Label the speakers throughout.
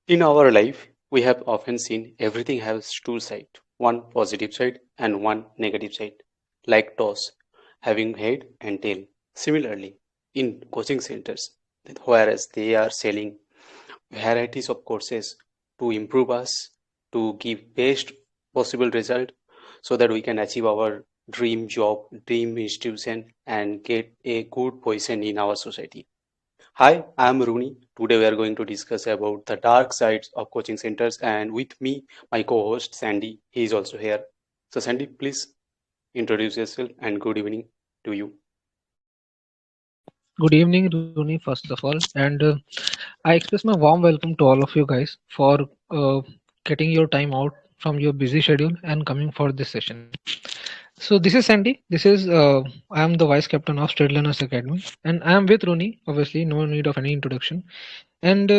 Speaker 1: In our life, we have often seen everything has two sides, one positive side and one negative side, like toss, having head and tail. Similarly, in coaching centers, whereas they are selling varieties of courses to improve us, to give best possible result, so that we can achieve our dream job, dream institution, and get a good position in our society. Hi, I'm Rooney. Today we are going to discuss about the dark sides of coaching centers, and with me, my co-host Sandy. He is also here. So Sandy, please introduce yourself and good evening to you.
Speaker 2: Good evening, Rooney, first of all. And I express my warm welcome to all of you guys for getting your time out from your busy schedule and coming for this session. So, this is Sandy. I am the Vice Captain of State Learners Academy, and I am with Rooney. Obviously, no need of any introduction. And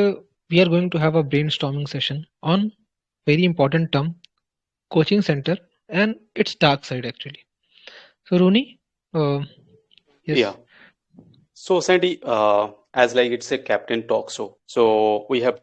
Speaker 2: we are going to have a brainstorming session on very important term, coaching center, and its dark side actually. So, Rooney, uh,
Speaker 1: Yeah.
Speaker 2: yes.
Speaker 1: So Sandy, as like it's a captain talk show, so we have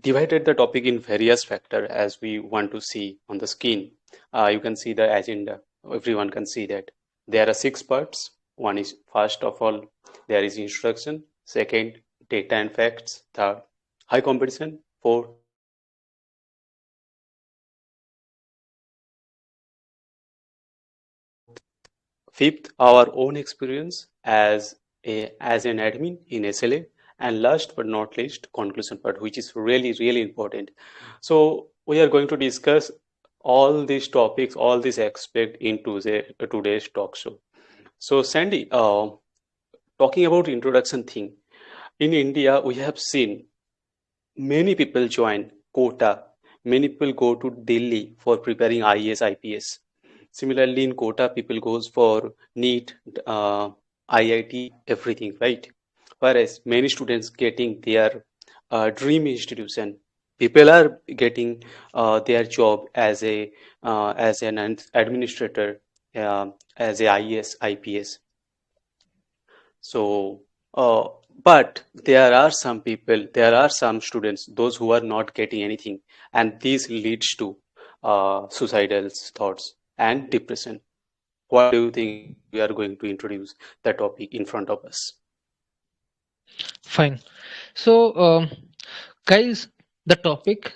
Speaker 1: divided the topic in various factor as we want to see on the screen. You can see the agenda. Everyone can see that there are six parts. One is first of all there is introduction. Second, data and facts. Third, high competition. Fourth, fifth, our own experience as an admin in SLA, and last but not least, conclusion part, which is really important. So we are going to discuss all these topics, all these aspects into today's talk show. So Sandy, talking about introduction thing, in India we have seen many people join kota. Many people go to Delhi for preparing IAS, IPS. Similarly, in Kota, people goes for NEET, IIT, everything, right? Whereas many students getting their dream institution. People are getting their job as an administrator, as a IAS, IPS. So, but there are some people, there are some students, those who are not getting anything, and this leads to suicidal thoughts and depression. What do you think as we are going to introduce the topic in front of us?
Speaker 2: Fine. So, guys, the topic,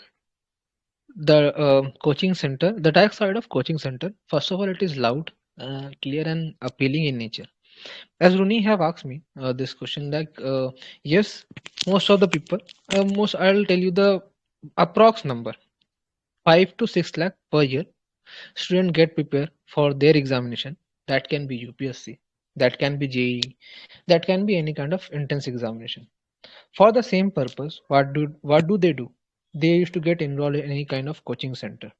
Speaker 2: the coaching center, the dark side of coaching center. First of all, it is loud, clear, and appealing in nature. As Rooney have asked me this question, like yes, most of the people, most I'll tell you the approx number, 5 to 6 lakh per year. Student get prepared for their examination. That can be UPSC, that can be JEE, that can be any kind of intense examination. For the same purpose, what do they do? They used to get enrolled in any kind of coaching center.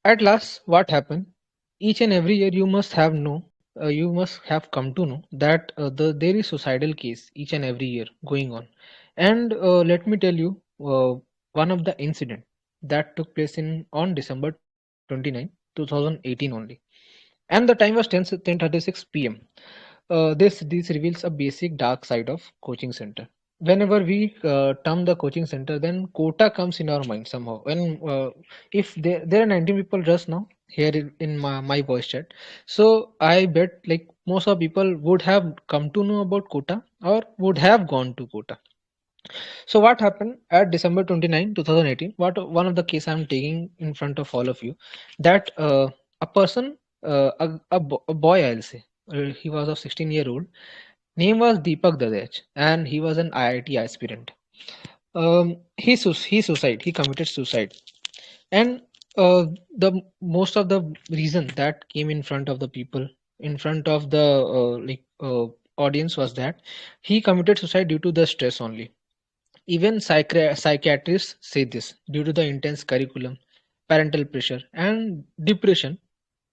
Speaker 2: At last, what happened? Each and every year, you must have come to know that there is suicidal case each and every year going on. And let me tell you, one of the incident that took place in on December 29, 2018 only, and the time was 10:36 p.m. This reveals a basic dark side of coaching center. Whenever we term the coaching center, then quota comes in our mind somehow. When if there are 19 people just now here in my voice chat, so I bet like most of people would have come to know about quota or would have gone to quota. So what happened at December 29, 2018? What one of the case I'm taking in front of all of you, that a person, a boy, I'll say, he was of 16-year-old. Name was Deepak Dadech, and he was an IIT aspirant. He suicide. He committed suicide, and the most of the reason that came in front of the people, in front of the audience, was that he committed suicide due to the stress only. Even psychiatrists say this. Due to the intense curriculum, parental pressure, and depression,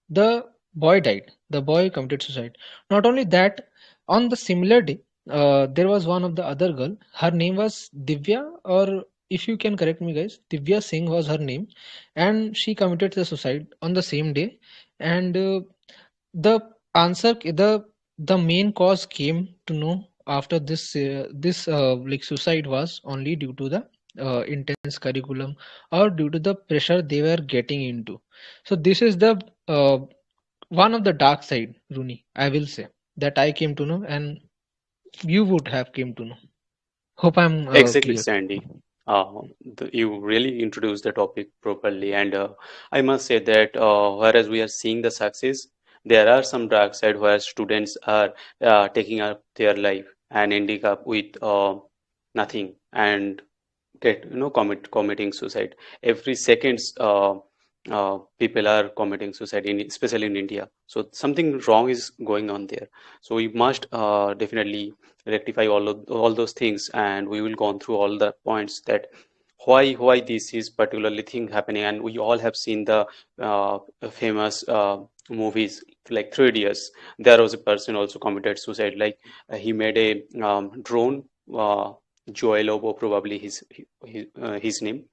Speaker 2: the boy died. The boy committed suicide. Not only that, on the similar day, there was one of the other girl. Her name was Divya, or if you can correct me, guys, Divya Singh was her name, and she committed the suicide on the same day. And the answer, the main cause came to know after this like suicide was only due to the intense curriculum or due to the pressure they were getting into. So this is the uh, one of the dark side, Rooney, I will say, that I came to know and you would have came to know. Hope I'm
Speaker 1: Exactly,
Speaker 2: clear.
Speaker 1: Sandy. You really introduced the topic properly, and I must say that whereas we are seeing the success, there are some dark side where students are taking up their life and ending up with nothing and get committing suicide every seconds. People are committing suicide in especially in India, so something wrong is going on there. So we must definitely rectify all those things, and we will go on through all the points that why this is particularly thing happening. And we all have seen the famous movies like 3 years. There was a person also committed suicide, like he made a drone, Joel Lobo, probably his name,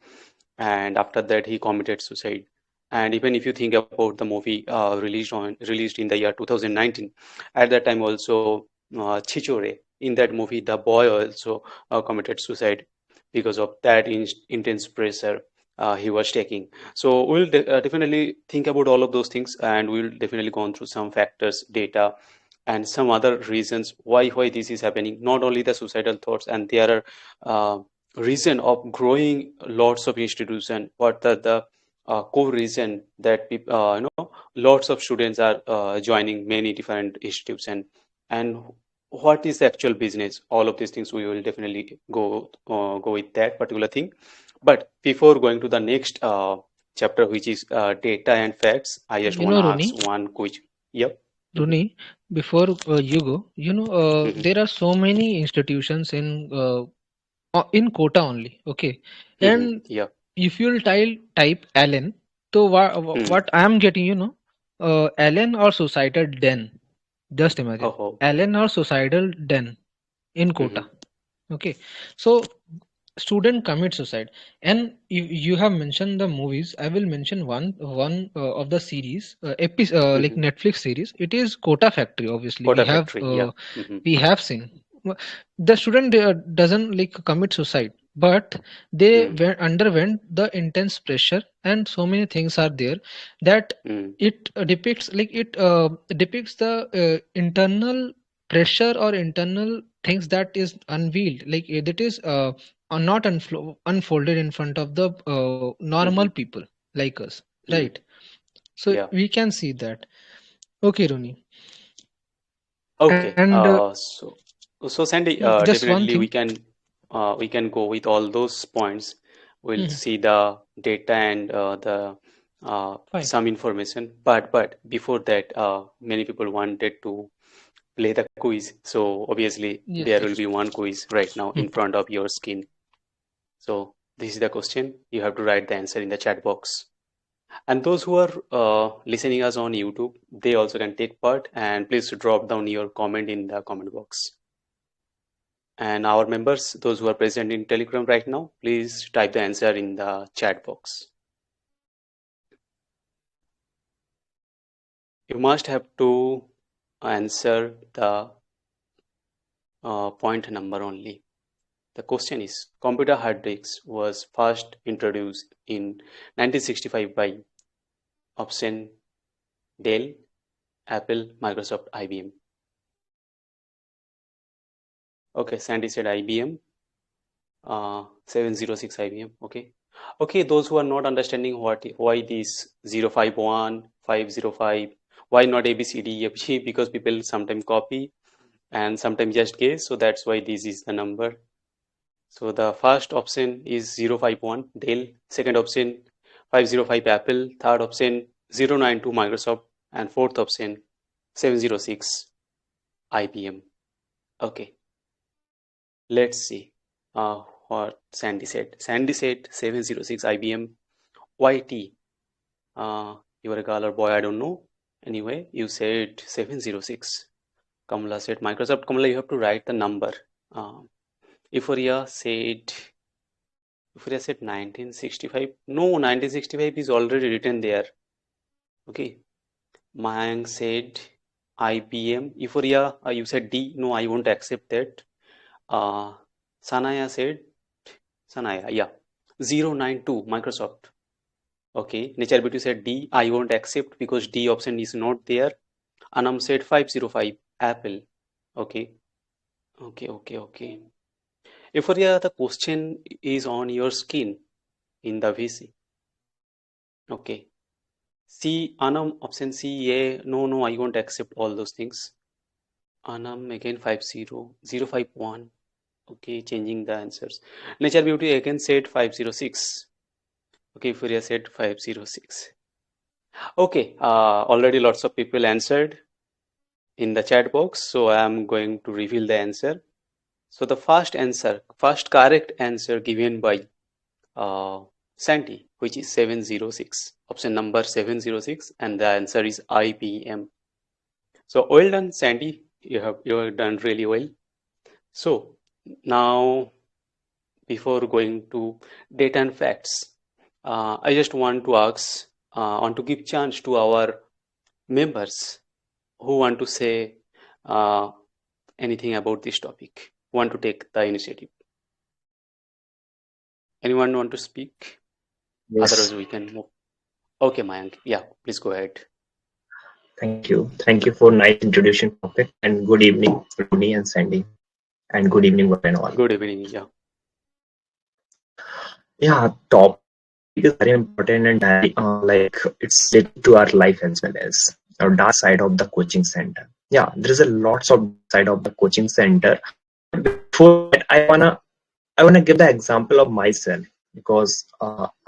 Speaker 1: and after that he committed suicide. And even if you think about the movie released in the year 2019, at that time also Chichore, in that movie the boy also committed suicide because of that intense pressure he was taking. So we'll definitely think about all of those things, and we'll definitely go on through some factors, data, and some other reasons why this is happening. Not only the suicidal thoughts, and there are reason of growing lots of institution. What are the core reason that people, lots of students are joining many different institutions, and what is the actual business? All of these things we will definitely go with that particular thing. But before going to the next chapter, which is data and facts, I just
Speaker 2: You
Speaker 1: want
Speaker 2: know,
Speaker 1: to ask
Speaker 2: Rooney,
Speaker 1: one quiz. Yep. Hmm.
Speaker 2: Rooney, before you go,
Speaker 1: Hmm.
Speaker 2: there are so many institutions in Kota only. Okay,
Speaker 1: Hmm.
Speaker 2: and
Speaker 1: Yeah.
Speaker 2: if you'll type Allen, so
Speaker 1: Hmm.
Speaker 2: what I am getting, Allen or suicidal den. Just imagine,
Speaker 1: Oh.
Speaker 2: Allen or suicidal den in
Speaker 1: Hmm.
Speaker 2: Kota. Okay, so student commit suicide, and you have mentioned the movies. I will mention one of the series, like
Speaker 1: Hmm.
Speaker 2: Netflix series. It is Kota Factory. Obviously,
Speaker 1: Quota factory. Yeah. Hmm.
Speaker 2: we have seen. The student doesn't like commit suicide, but they
Speaker 1: Hmm.
Speaker 2: underwent the intense pressure, and so many things are there that
Speaker 1: Hmm.
Speaker 2: it depicts the internal pressure or internal things that is unveiled, like that is are not unfolded in front of the normal
Speaker 1: Hmm.
Speaker 2: people like us,
Speaker 1: Hmm.
Speaker 2: right? So
Speaker 1: Yeah.
Speaker 2: we can see that. Okay, Rooney.
Speaker 1: Okay.
Speaker 2: And
Speaker 1: So Sandy,
Speaker 2: just one
Speaker 1: definitely
Speaker 2: thing.
Speaker 1: we can go with all those points. We'll
Speaker 2: Mhm.
Speaker 1: see the data and the
Speaker 2: Fine.
Speaker 1: some information. But before that, many people wanted to play the quiz. So obviously
Speaker 2: Yes,
Speaker 1: there will
Speaker 2: yes.
Speaker 1: be one quiz right now in front of your screen. So this is the question. You have to write the answer in the chat box. And those who are listening us on YouTube, they also can take part, and please drop down your comment in the comment box. And our members, those who are present in Telegram right now, please type the answer in the chat box. You must have to answer the point number only. The question is, computer hard disks was first introduced in 1965 by option Dell, Apple, Microsoft, IBM. Okay, Sandy said IBM. 706 IBM. Okay. Okay, those who are not understanding why this 051, 505, why not ABCDEFG? Because people sometimes copy and sometimes just guess, so that's why this is the number. So the first option is 051 Dell, second option 505 Apple, third option 092 Microsoft, and fourth option 706 IBM. Okay, let's see what Sandy said. Sandy said 706 IBM. YT. You are a girl or boy, I don't know. Anyway, you said 706. Kamala said Microsoft. Kamala, you have to write the number. Uh, Euphoria said 1965. No, 1965 is already written there. Okay. Mayank said IBM. Euphoria, you said D. No, I won't accept that. Uh, Sanaya said, Sanaya, yeah, 092 Microsoft. Okay, Nature Beauty said D. I won't accept because D option is not there. Anam said 505 Apple. Okay, okay. Euphoria, the question is on your skin in the VC. Okay. C, Anam option C, yeah, no, I won't accept all those things. Anam again 50051. Okay, changing the answers. Nature Beauty again said 506. Okay, Furia said 506. Okay, already lots of people answered in the chat box, so I am going to reveal the answer. So the first correct answer given by Santi, which is 706, option number 706, and the answer is IBM. So well done, Sandy. You have done really well. So now, before going to data and facts, I just want to give chance to our members who want to say uh, anything about this topic. Want to take the initiative? Anyone want to speak? Otherwise,
Speaker 3: Yes,
Speaker 1: we can move. Okay, Mayank. Yeah, please go ahead.
Speaker 3: thank you. Thank you for nice introduction topic and good evening, Rooney and Sandy, and good evening, one and all.
Speaker 1: Good evening. Yeah.
Speaker 3: Yeah, topic is very important and like it's related to our life as well as our dark side of the coaching center. Yeah, there is a lots of side of the coaching center. Before that, I wanna give the example of myself because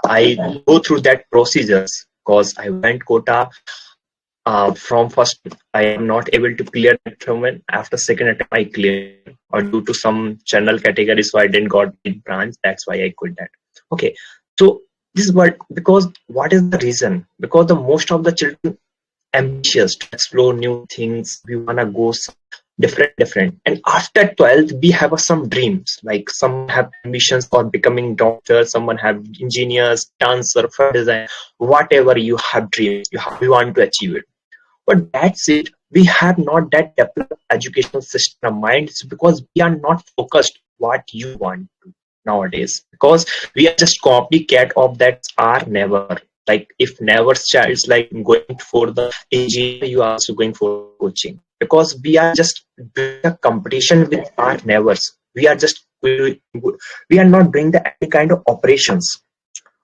Speaker 3: I go through that procedures because I went quota. From first, I am not able to clear that domain. After second attempt, I cleared, or due to some channel category, so I didn't got the branch. That's why I quit that. Okay, so this is what is the reason? Because the most of the children ambitious to explore new things. We wanna go different. And after 12th, we have some dreams. Like some have ambitions for becoming doctor, someone have engineers, dancer, fashion design, whatever you have dreams, you want to achieve it. But that's it. We have not that developed educational system of mind. It's because we are not focused what you want to nowadays. Because we are just copycat of that are never. Like if never's child is like going for the engineer, you are also going for coaching. Because we are just doing a competition with our nevers. We are not doing the any kind of operations.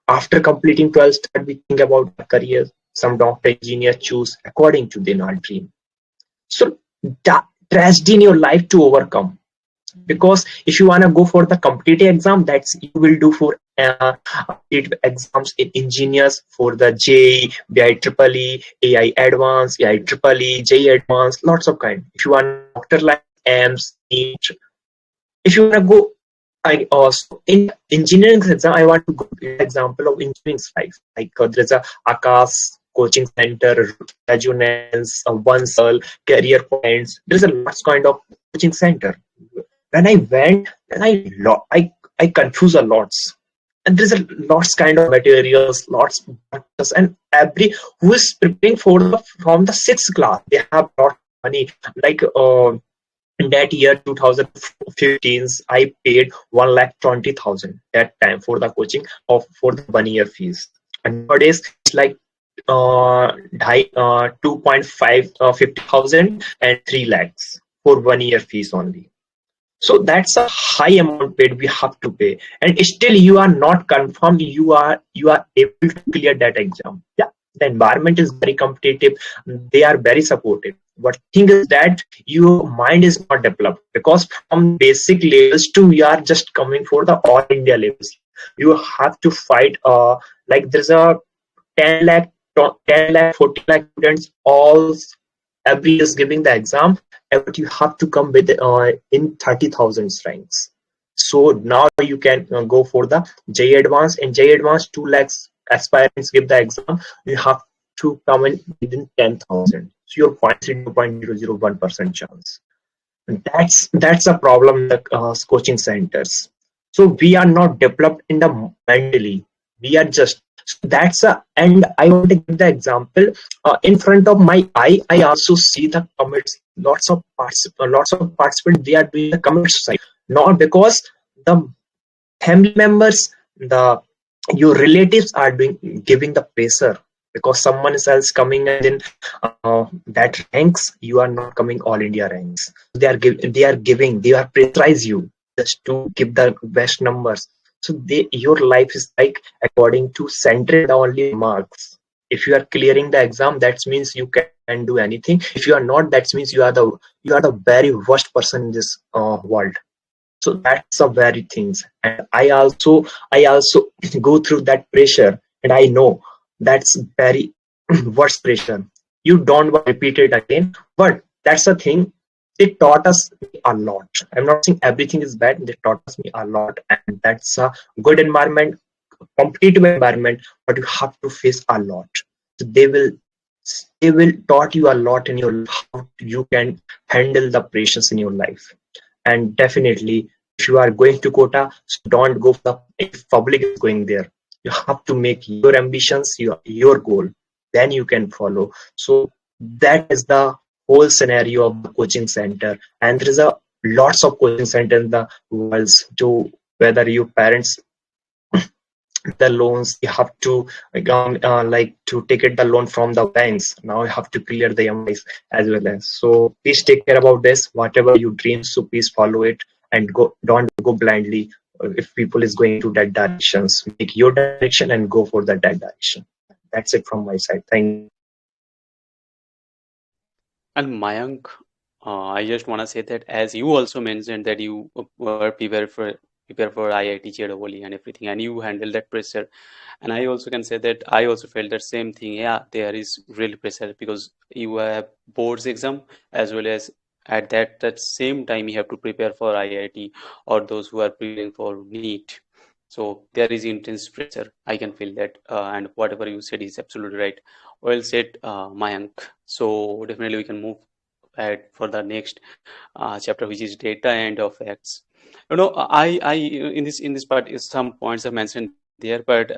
Speaker 3: After completing 12th, we think about the career. Some doctor, engineer choose according to their dream. So that tragedy in your life to overcome. Because if you want to go for the competitive exam, that's you will do for exams in engineers for the JEE, BI Triple E, AI Advanced, AI Triple E, JEE Advanced, lots of kind. If you want doctor like AIMS, NEET, if you want to go I also in engineering exam, I want to go example of engineering life. Like there's a Akas coaching center, Resonance, One Circle, Career Points. There's a lots kind of coaching center. When I went, and I confuse a lots. And there's a lots kind of materials, lots of doctors, and every who is preparing for the from the sixth class, they have lot of money. Like in that year 2015, I paid 1,20,000 that time for the coaching of for the 1 year fees. And nowadays it's like 2.5 50,000 and 3 lakhs for 1 year fees only. So that's a high amount paid we have to pay, and still you are not confirmed. You are able to clear that exam. Yeah, the environment is very competitive. They are very supportive. But thing is that your mind is not developed because from basic levels to you are just coming for the all India levels. You have to fight. Like there's a 10 lakh, 10 lakh, 40 lakh students all every year is giving the exam, but you have to come with in 30,000 ranks. So now you can go for the JEE Advanced, and JEE Advanced 2 lakhs aspirants give the exam. You have to come in within 10,000. So your 0.0001% chance. And that's a problem in the coaching centers. So we are not developed in the mentally. We are just so that's a and I want to give the example in front of my eye. I also see the comments. Lots of participants. They are doing the comment suicide. not because the family members, the your relatives are doing giving the pressure, because someone else coming and then that ranks, you are not coming all India ranks. They are giving, they are pressurize you just to give the best numbers. So they, your life is like according to centered only marks. If you are clearing the exam, that means you can do anything. If you are not, that means you are the very worst person in this world. So that's the very things. And I also go through that pressure, and I know that's very worse pressure. You don't want to repeat it again, but that's the thing. They taught us a lot. I'm not saying everything is bad. They taught us me a lot, and that's a good environment, competitive environment, but you have to face a lot. So they will taught you a lot in your life, how you can handle the pressures in your life. And definitely, if you are going to quota, so don't go for the, if public is going there, you have to make your ambitions your goal, then you can follow. So that is the whole scenario of the coaching center. And there is a lots of coaching center in the world. To whether you parents the loans, you have to like to take it the loan from the banks, now you have to clear the MIs as well. As so please take care about this. Whatever you dream, so please follow it, and go, don't go blindly. If people is going to that directions, make your direction and go for that direction. That's it from my side. Thank you.
Speaker 1: And Mayank, I just want to say that as you also mentioned that you were prepare for IIT JEE and everything, and you handle that pressure. And I also can say that I also felt that same thing. Yeah, there is really pressure because you have boards exam as well as at that same time you have to prepare for IIT or those who are preparing for NEET. So there is intense pressure. I can feel that, and whatever you said is absolutely right. Well said, Mayank. So definitely we can move ahead for the next chapter, which is data and of facts. I in this part is some points I mentioned there, but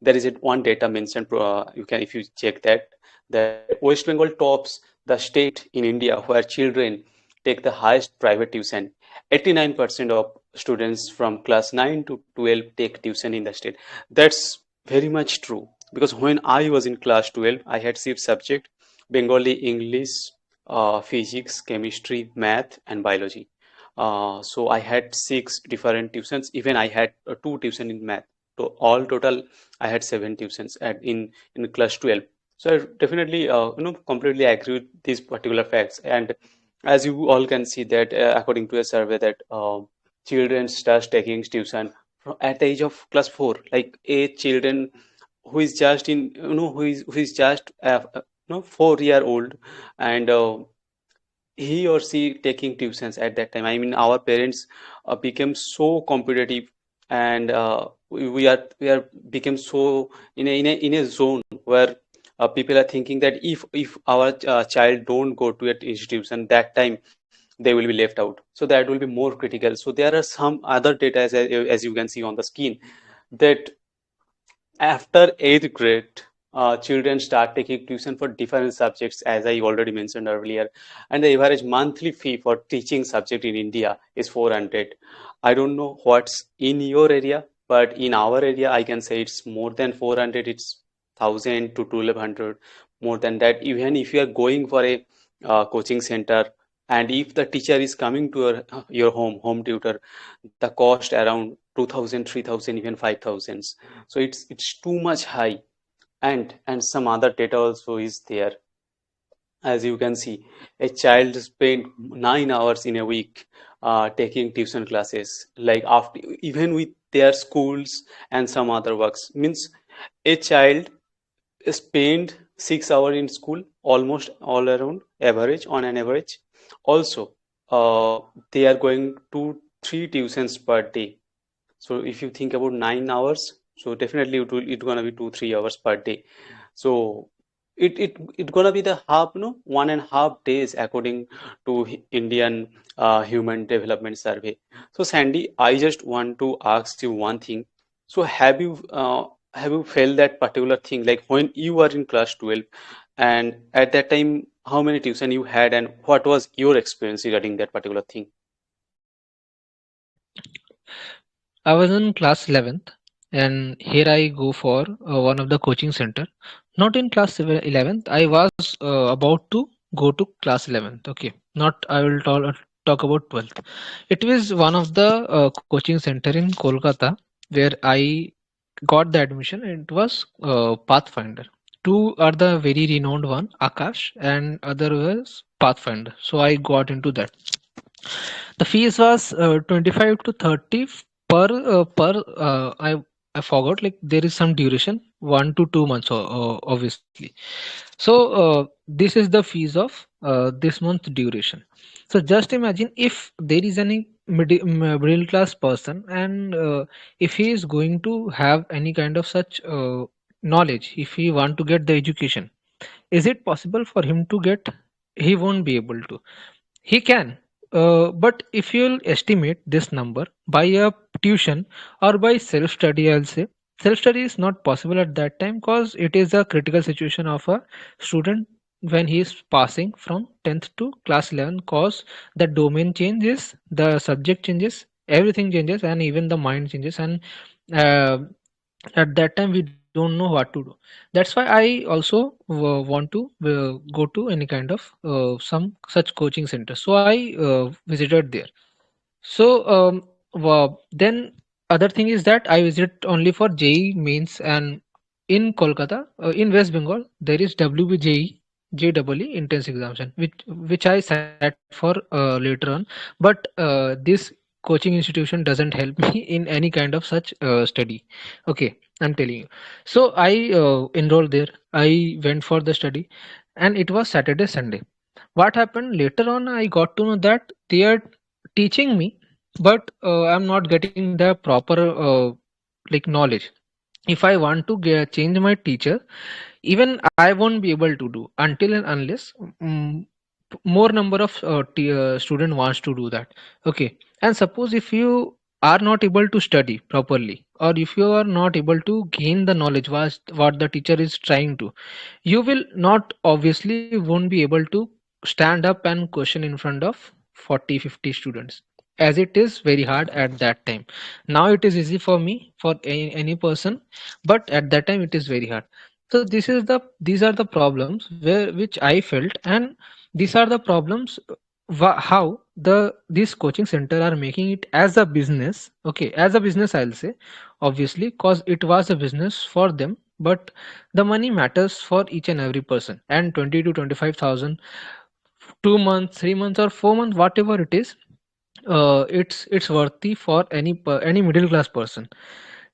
Speaker 1: there is one data mentioned. You can, if you check that West Bengal tops the state in India where children take the highest private tuition. 89% of students from class 9 to 12 take tuition in the state. That's very much true because when I was in class 12, I had six subject: Bengali, English, physics, chemistry, math, and biology. So I had six different tuitions. Even I had two tuition in math. So all total, I had seven tuitions at in class 12. So I definitely completely agree with these particular facts. And as you all can see that according to a survey that children start taking tuition at the age of class 4, like a children who is just in who is just 4-year old, and he or she taking tuitions at that time. I mean, our parents became so competitive, and we are became so in a zone where people are thinking that if our child don't go to an institution, that time they will be left out. So that will be more critical. So there are some other data as you can see on the screen that after eighth grade, children start taking tuition for different subjects, as I already mentioned earlier. And the average monthly fee for teaching subject in India is 400. I don't know what's in your area, but in our area, I can say it's more than 400. It's 1,000 to 1,200, more than that. Even if you are going for a coaching center, and if the teacher is coming to your home tutor, the cost around 2,000, 3,000, even 5,000. So it's too much high. And some other data also is there. As you can see, a child spend 9 hours in a week taking tuition classes, like after even with their schools and some other works. Means a child spend 6 hours in school, almost all around average, on an average. Also, they are going to three tuitions per day. So if you think about 9 hours, so definitely it's gonna be 2-3 hours per day. So it gonna be the half, 1.5 days according to Indian Human Development Survey. So Sandy, I just want to ask you one thing. So have you felt that particular thing like when you were in class 12, and at that time how many tuition you had and what was your experience regarding that particular thing?
Speaker 2: I was in class 11th, and here I go for one of the coaching center. Not in class 11th, I was about to go to class 11th. Okay, not I will talk about 12th. It was one of the coaching center in Kolkata where I got the admission. It was Pathfinder. Two are the very renowned one, Akash, and other was Pathfinder. So I got into that. The fees was 25 to 30 per I forgot, like there is some duration, 1 to 2 months obviously. So this is the fees of this month duration. So just imagine if there is any middle class person, and if he is going to have any kind of such knowledge, if he want to get the education, is it possible for him to get? He won't be able to. He can, but if you'll estimate this number by a tuition or by self study, I'll say self study is not possible at that time because it is a critical situation of a student when he is passing from 10th to class 11, cause the domain changes, the subject changes, everything changes, and even the mind changes. And uh, at that time we don't know what to do. That's why I also want to go to any kind of some such coaching center, so I visited there. So then other thing is that I visit only for JEE mains. And in Kolkata, in West Bengal, there is WBJE JEE intense examination, which I sat for later on. But this coaching institution doesn't help me in any kind of such study. Okay, I'm telling you. So I enrolled there. I went for the study, and it was Saturday Sunday. What happened later on? I got to know that they are teaching me, but I'm not getting the proper like knowledge. If I want to change my teacher, even I won't be able to do until and unless more number of student wants to do that. Okay, and suppose if you are not able to study properly, or if you are not able to gain the knowledge what the teacher is trying to, you will not, obviously won't be able to stand up and question in front of 40-50 students, as it is very hard at that time. Now it is easy for me, for any person, but at that time it is very hard. So these are the problems which I felt. And these are the problems, how these coaching center are making it as a business. Okay, as a business, I'll say, obviously, cause it was a business for them, but the money matters for each and every person. And 20 to 25,000, 2 months, 3 months, or 4 months, whatever it is, it's worthy for any middle class person.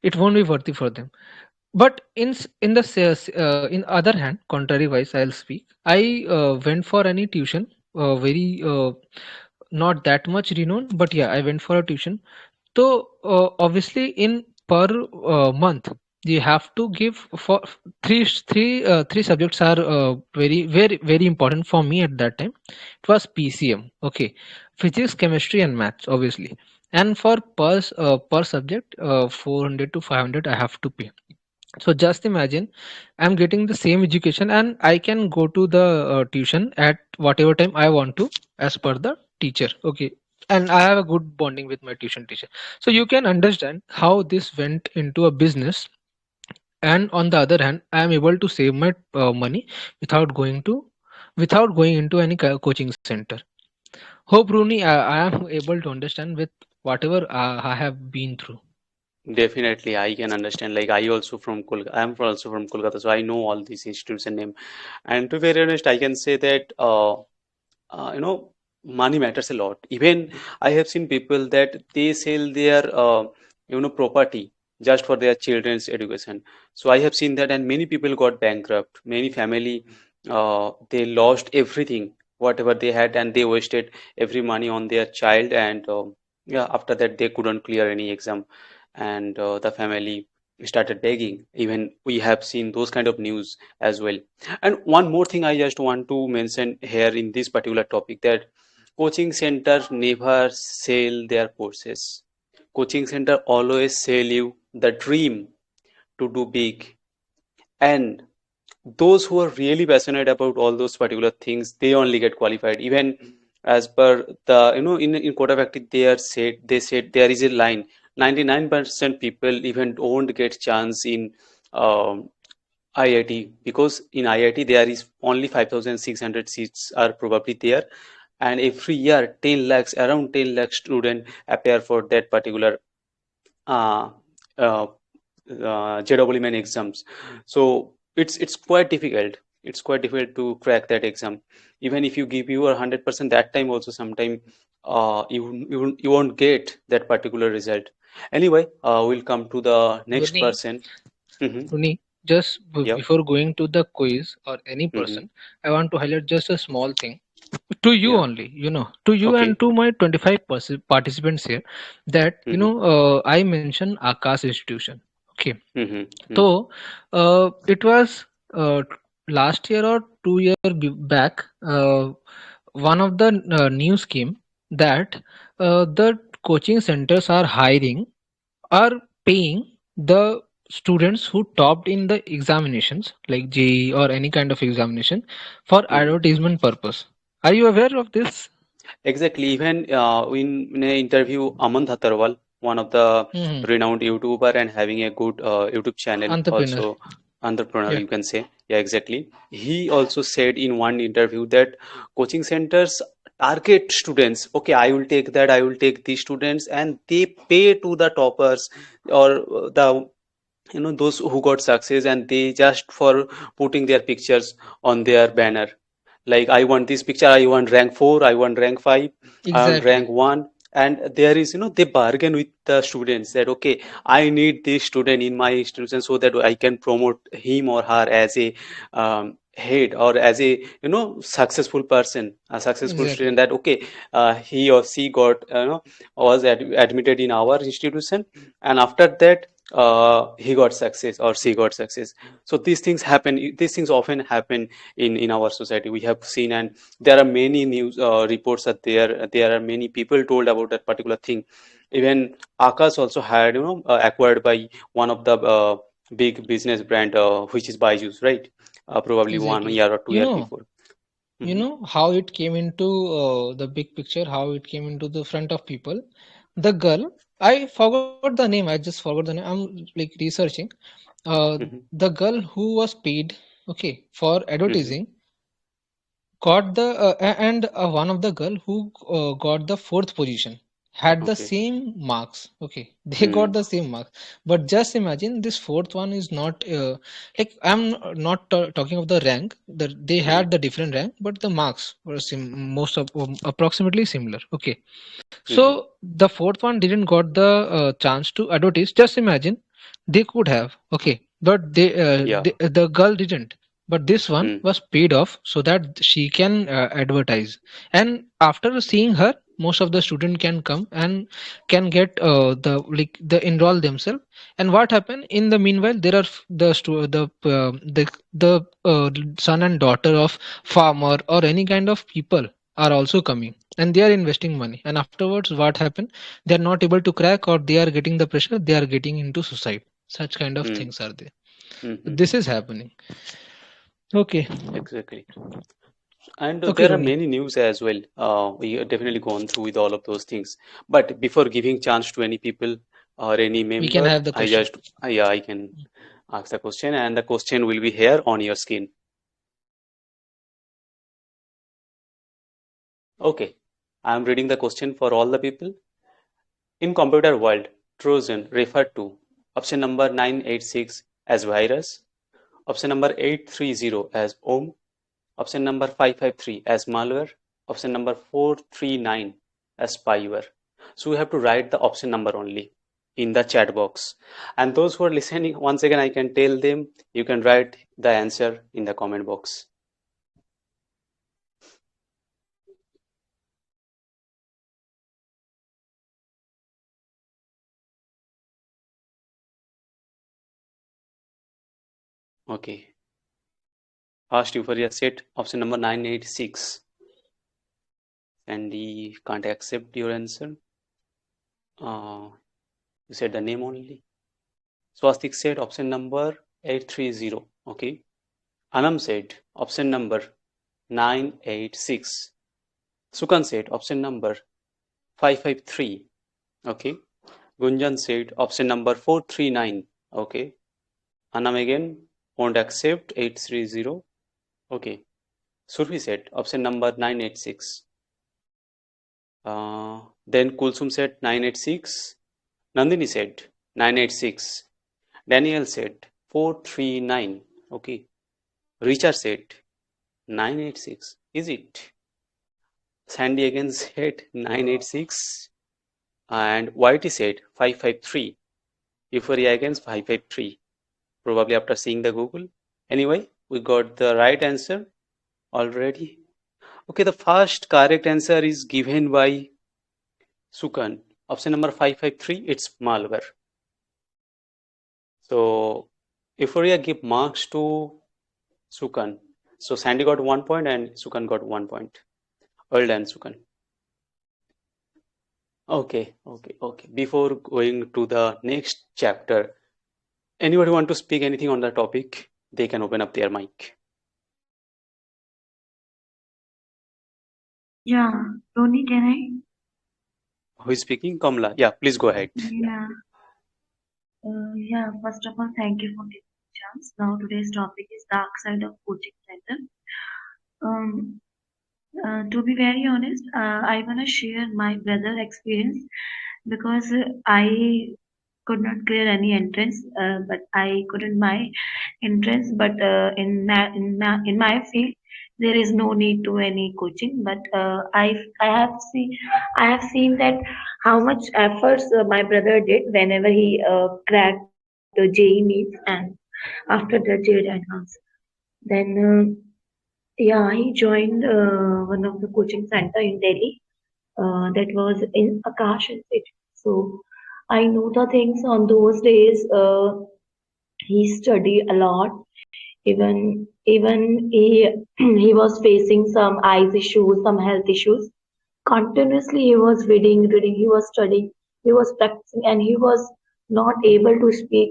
Speaker 2: It won't be worthy for them. But in the in other hand, contrary wise, I'll speak. I went for any tuition, very not that much renowned, but yeah, I went for a tuition. So obviously, in per month, you have to give for three subjects are very important for me at that time. It was PCM, okay, physics, chemistry, and maths, obviously. And for per subject, 400 to 500 I have to pay. So just imagine, I'm getting the same education, and I can go to the tuition at whatever time I want to, as per the teacher. Okay. And I have a good bonding with my tuition teacher. So you can understand how this went into a business. And on the other hand, I am able to save my money without going to without going into any coaching center. Hope Rooney, I am able to understand with whatever I have been through.
Speaker 1: Definitely, I can understand. Like I also from I'm also from Kolkata, so I know all these institutes and name. And to be very honest, I can say that you know, money matters a lot. Even I have seen people that they sell their property just for their children's education. So I have seen that, and many people got bankrupt. Many family they lost everything whatever they had, and they wasted every money on their child. And yeah, after that they couldn't clear any exam, and the family started begging. Even we have seen those kind of news as well. And one more thing I just want to mention here in this particular topic, that coaching centers never sell their courses. Coaching center always sell you the dream to do big. And those who are really passionate about all those particular things, they only get qualified. Even as per the in quota factory, they said there is a line, 99% people even don't get chance in um, IIT, because in IIT there is only 5,600 seats are probably there, and every year 10 lakhs, around 10 lakh student appear for that particular uh, uh, JEE main exams. So it's quite difficult. It's quite difficult to crack that exam. Even if you give your 100%, that time also sometime you won't get that particular result. Anyway, we'll come to the next
Speaker 2: Runi,
Speaker 1: person. Hmm.
Speaker 2: Runi, just
Speaker 1: Yep.
Speaker 2: before going to the quiz or any
Speaker 1: Hmm.
Speaker 2: person, I want to highlight just a small thing to you
Speaker 1: Yeah.
Speaker 2: only, to you and
Speaker 1: Okay.
Speaker 2: to my 25 participants here, that
Speaker 1: Hmm.
Speaker 2: I mentioned Akash institution. Okay.
Speaker 1: Hmm. Hmm.
Speaker 2: So it was last year or 2 year back, one of the news came that the coaching centers are hiring, are paying the students who topped in the examinations like JEE or any kind of examination for
Speaker 1: Hmm.
Speaker 2: advertisement purpose. Are you aware of this?
Speaker 1: Exactly. Even in an interview, Aman Dhattarwal, one of the
Speaker 2: Hmm.
Speaker 1: renowned YouTuber and having a good YouTube channel,
Speaker 2: Entrepreneur.
Speaker 1: also entrepreneur,
Speaker 2: Yeah,
Speaker 1: you can say. Yeah, exactly. He also said in one interview that coaching centers target students. Okay, I will take that. I will take these students, and they pay to the toppers or the those who got success, and they just for putting their pictures on their banner, like I want this picture, I want rank 4, I want rank 5, I want rank
Speaker 2: exactly.
Speaker 1: 1. And there is, they bargain with the students that okay, I need this student in my institution so that I can promote him or her as a head, or as a successful person, a successful student,
Speaker 2: Exactly.
Speaker 1: that okay, he or she got was admitted in our institution, and after that he got success or she got success. So these things happen, these things often happen in our society, we have seen. And there are many news reports that there are many people told about that particular thing. Even Akash also had acquired by one of the big business brand, which is Byju's, right? Probably one
Speaker 2: Exactly.
Speaker 1: year or two
Speaker 2: You
Speaker 1: year
Speaker 2: know,
Speaker 1: before.
Speaker 2: you
Speaker 1: Hmm.
Speaker 2: know how it came into the big picture, how it came into the front of people. The girl, I forgot the name. I just forgot the name. I'm like researching.
Speaker 1: Hmm.
Speaker 2: The girl who was paid, okay, for
Speaker 1: Hmm.
Speaker 2: advertising, got the and one of the girl who got the fourth position had the
Speaker 1: Okay.
Speaker 2: same marks. Okay, they got
Speaker 1: Hmm.
Speaker 2: the same marks. But just imagine this fourth one is not like I'm not talking of the rank. That they
Speaker 1: Hmm.
Speaker 2: had the different rank, but the marks were most of approximately similar. Okay,
Speaker 1: Hmm.
Speaker 2: so the fourth one didn't got the chance to advertise. Just imagine, they could have, okay, but
Speaker 1: Yeah.
Speaker 2: the girl didn't. But this one
Speaker 1: Hmm.
Speaker 2: was paid off so that she can advertise. And after seeing her, most of the student can come and can get the enroll themselves. And what happened in the meanwhile? There are the son and daughter of farmer or any kind of people are also coming, and they are investing money, and afterwards what happened, they are not able to crack, or they are getting the pressure, they are getting into suicide. Such kind of
Speaker 1: Hmm.
Speaker 2: things are there.
Speaker 1: Hmm.
Speaker 2: So
Speaker 1: Hmm.
Speaker 2: this
Speaker 1: Hmm.
Speaker 2: is happening. Okay.
Speaker 1: Exactly. And
Speaker 2: Okay,
Speaker 1: there are
Speaker 2: Roni,
Speaker 1: many news as well. We are definitely gone through with all of those things. But before giving chance to any people or any
Speaker 2: we can
Speaker 1: member,
Speaker 2: have the question.
Speaker 1: yeah, I can ask the question, and the question will be here on your screen. Okay, I am reading the question for all the people. In computer world, Trojan referred to option number 986 as virus, option number 830 as OM, option number 553 as malware, option number 439 as spyware. So we have to write the option number only in the chat box. And those who are listening, once again, I can tell them you can write the answer in the comment box. Okay. First, Euphoria said option number 986, and he can't accept your answer. You said the name only. Swastik said option number 830. Okay. Anam said option number 986. Sukan said option number 553. Okay. Gunjan said option number 439. Okay. Anam again won't accept 830. Okay. Surfi said option number 986. Then Kulsum said 986. Nandini said 986. Daniel said 439. Okay. Richard said 986. Is it? Sandy again said 986. And Whitey said 553. Euphoria again 553. Probably after seeing the Google. Anyway, we got the right answer already. Okay, the first correct answer is given by Sukan. Option number 553, it's malware. So Euphoria give marks to Sukan. So Sandy got 1 point and Sukan got 1 point. Well done, Sukan. Okay. Before going to the next chapter, anybody want to speak anything on the topic? They can open up their mic.
Speaker 4: Yeah, Tony, can I?
Speaker 1: Who is speaking? Kamla. Yeah, please go ahead.
Speaker 4: Yeah. First of all, thank you for giving me a chance. Now, today's topic is dark side of coaching center. Um, to be very honest, I want to share my brother experience because I could not clear any entrance, but I couldn't my entrance. But in my field, there is no need to any coaching. But I have seen that how much efforts my brother did whenever he cracked the JEE meets and after the JEE advance. Then yeah, he joined one of the coaching center in Delhi that was in Akash Institute. So I know the things on those days. He studied a lot. Even he he was facing some eyes issues, some health issues. Continuously, he was reading. He was studying. He was practicing, and he was not able to speak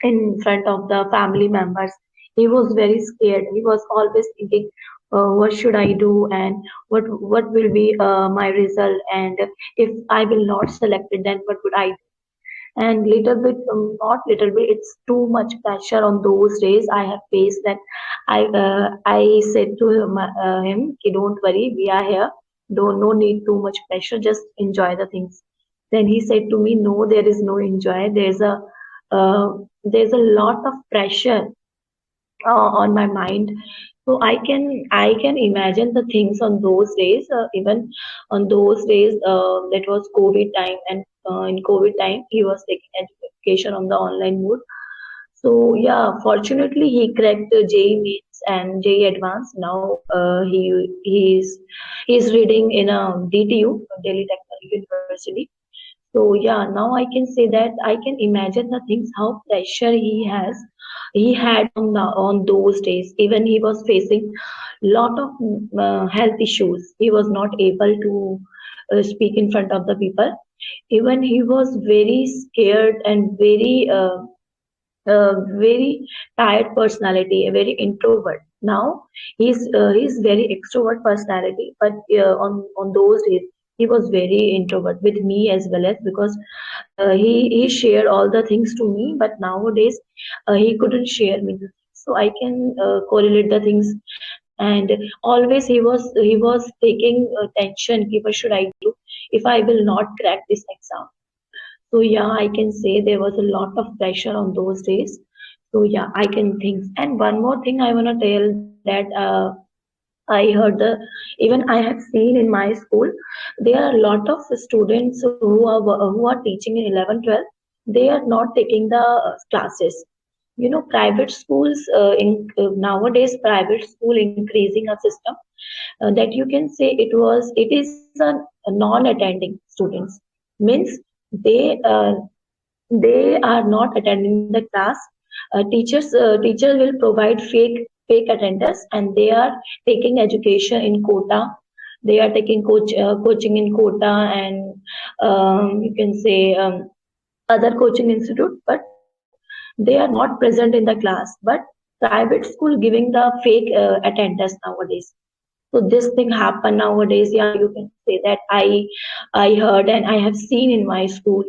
Speaker 4: in front of the family members. He was very scared. He was always thinking, what should I do and what will be my result, and if I will not select it, then what would I do? And little bit, not little bit, it's too much pressure on those days I have faced that I said to him, "Ki, don't worry, we are here. Don't no need too much pressure. Just enjoy the things." Then he said to me, "No, there is no enjoy. Uh, there's a lot of pressure on my mind." So I can imagine the things on those days. Even on those days, that was COVID time, and in COVID time, he was taking education on the online mode. So yeah, fortunately, he cracked the JEE Mains and JEE Advanced. Now he's reading in a DTU, Delhi Technical University. So yeah, now I can say that I can imagine the things how pressure he had on those days. Even he was facing lot of health issues. He was not able to speak in front of the people. Even he was very scared and very tired personality, a very introvert. Now he's very extrovert personality, but on those days he was very introvert with me as well, as because he shared all the things to me, but nowadays he couldn't share me the things. So I can correlate the things, and always he was taking tension. What should I do if I will not crack this exam? So yeah, I can say there was a lot of pressure on those days. So yeah, I can think. And one more thing I wanna tell that I heard even I have seen in my school there are a lot of students who are teaching in 11, 12. They are not taking the classes. Private schools nowadays private school increasing a system that you can say it is a non-attending students, means they uh, they are not attending the class. Teachers will provide fake attendance, and they are taking education in quota. They are taking coaching in quota, and you can say other coaching institute, but they are not present in the class. But private school giving the fake attendance nowadays. So this thing happen nowadays. Yeah, you can say that I heard and I have seen in my school.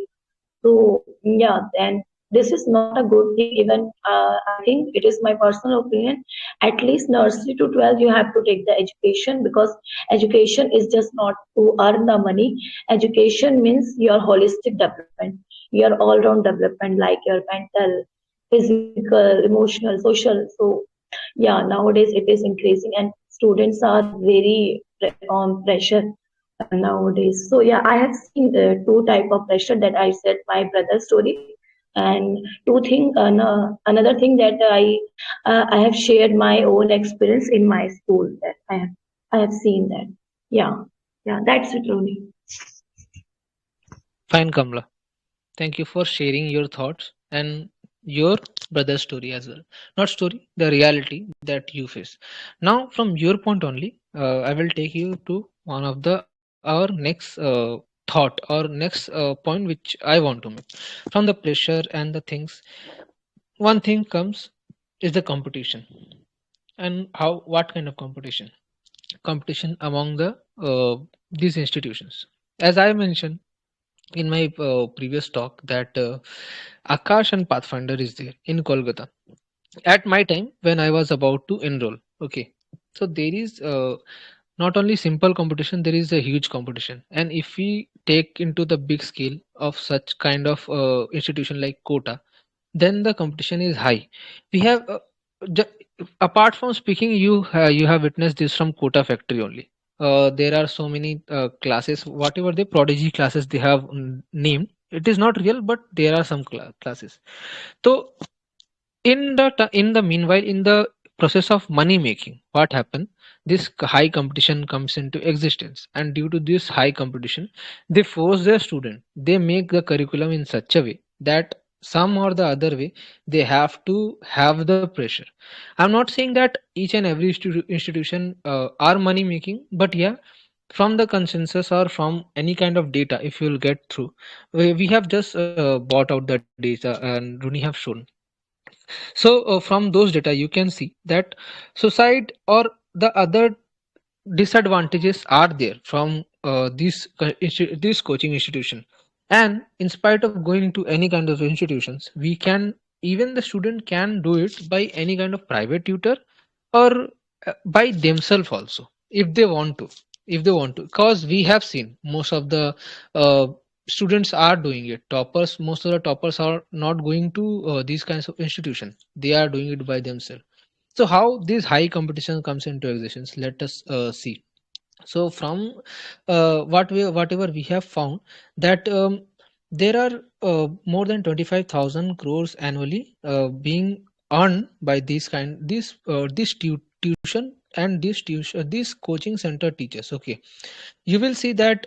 Speaker 4: So yeah, and this is not a good thing. Even I think it is my personal opinion. At least nursery to 12, you have to take the education, because education is just not to earn the money. Education means your holistic development, your all-round development, like your mental, physical, emotional, social. So yeah, nowadays it is increasing, and students are very on pressure nowadays. So yeah, I have seen two type of pressure that I said my brother's story, and two thing another thing that I have shared my own experience in my school, that I have seen that. Yeah, yeah, that's it, Roni.
Speaker 2: Fine, Kamla. Thank you for sharing your thoughts and your brother's story as well. Not story, the reality that you face. Now, from your point only, I will take you to one of the our next thought or next point which I want to make. From the pressure and the things, one thing comes is the competition, and how what kind of competition? Competition among the these institutions. As I mentioned in my previous talk that Akash and Pathfinder is there in Kolkata at my time when I was about to enroll. Okay, so there is not only simple competition, there is a huge competition, and if we take into the big scale of such kind of institution like Kota, then the competition is high. We have apart from speaking, you have witnessed this from Kota factory only. There are so many classes, whatever the prodigy classes they have named. It is not real, but there are some classes. So in the meanwhile, in the process of money making, what happened, this high competition comes into existence, and due to this high competition, they force their student, they make the curriculum in such a way that some or the other way they have to have the pressure. I'm not saying that each and every institution are money making, but yeah, from the consensus or from any kind of data, if you'll get through, we have just bought out the data and Rooney have shown. So from those data you can see that suicide or the other disadvantages are there from this coaching institution. And in spite of going to any kind of institutions, we can, even the student can do it by any kind of private tutor or by themselves also, if they want to, because we have seen most of the uh, students are doing it. Toppers, most of the toppers are not going to these kinds of institution, they are doing it by themselves. So how this high competition comes into existence, let us see. So from whatever we have found that there are more than 25,000 crores annually being earned by this tuition and this coaching center teachers. Okay, you will see that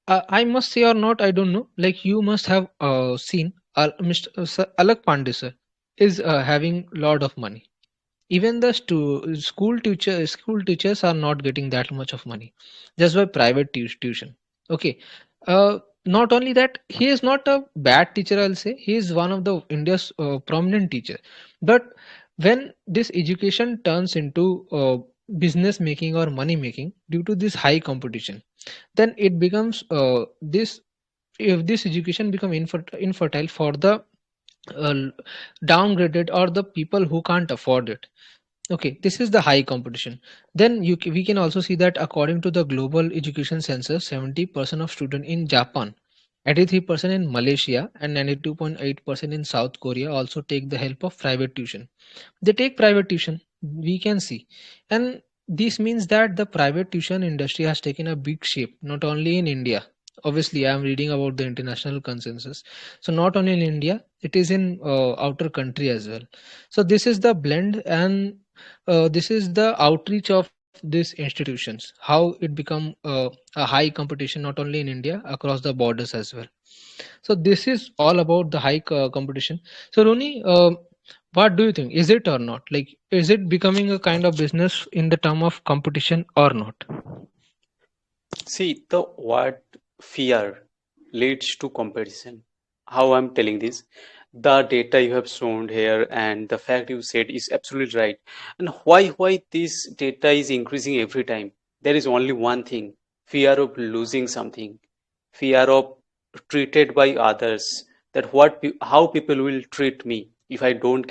Speaker 2: I must say or not, I don't know, like you must have seen Mr. Alak Pandey sir is having lot of money. Even the school teachers are not getting that much of money just by private tuition. Okay, not only that, he is not a bad teacher, I'll say he is one of the India's prominent teacher. But when this education turns into business making or money making due to this high competition, then it becomes this if this education become infertile for the uh, downgraded or the people who can't afford it. Okay, this is the high competition. Then we can also see that according to the global education census, 70% of students in Japan, 83% in Malaysia, and 92.8% in South Korea also take the help of private tuition. They take private tuition, we can see. And this means that the private tuition industry has taken a big shape, not only in India. Obviously, I am reading about the international consensus. So not only in India, it is in outer country as well. So this is the blend, and this is the outreach of these institutions, how it become a high competition not only in India, across the borders as well. So this is all about the high competition. So Roni, what do you think? Is it or not? Like, is it becoming a kind of business in the term of competition or not?
Speaker 1: See, the word fear leads to competition. How I'm telling this, the data you have shown here and the fact you said is absolutely right. And why this data is increasing every time? There is only one thing: fear of losing something, fear of treated by others, that how people will treat me if I don't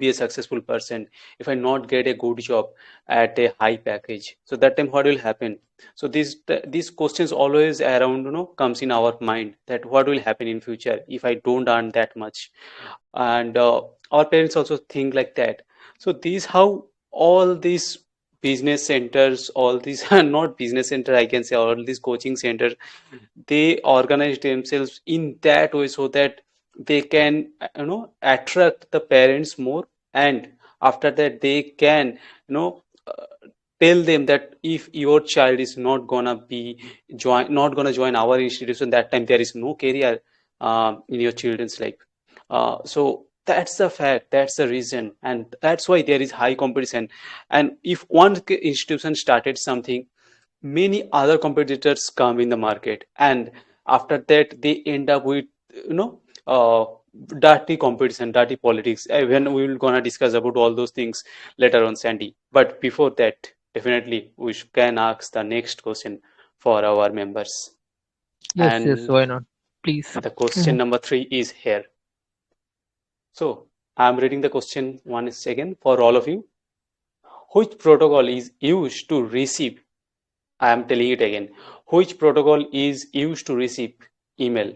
Speaker 1: be a successful person, if I not get a good job at a high package. So that time what will happen? So these questions always around, comes in our mind, that what will happen in future if I don't earn that much. And our parents also think like that. So these how all these business centers, all these not business center, I can say, all these coaching centers, they organize themselves in that way so that they can attract the parents more. And after that they can tell them that if your child is not gonna join our institution, that time there is no career in your children's life. So that's the fact, that's the reason, and that's why there is high competition. And if one institution started something, many other competitors come in the market, and after that they end up with you know uh, dirty competition, dirty politics. When we will gonna discuss about all those things later on, Sandy. But before that, definitely we can ask the next question for our members.
Speaker 2: Yes, yes,
Speaker 1: And
Speaker 2: why not? Please.
Speaker 1: the question
Speaker 2: Mhm.
Speaker 1: number 3 is here. So I'm reading the question once again for all of you. Which protocol is used to receive, I am telling it again, which protocol is used to receive email?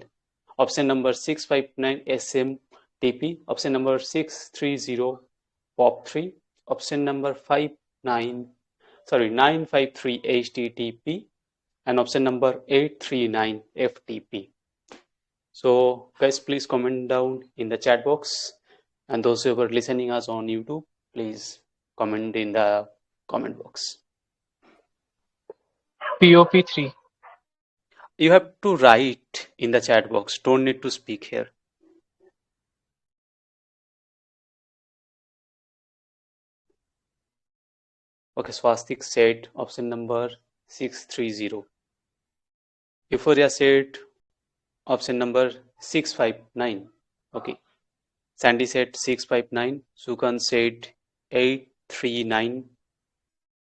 Speaker 1: Option number 659 SMTP, option number 630 POP3, option number 953 HTTP, and option number 839 FTP. So guys, please comment down in the chat box, and those who are listening us on YouTube, please comment in the comment box.
Speaker 2: POP3.
Speaker 1: You have to write in the chat box, don't need to speak here. Okay, Swastik said option number 630. Euphoria said option number 659. Okay. Sandy said 659. Sukan said 839.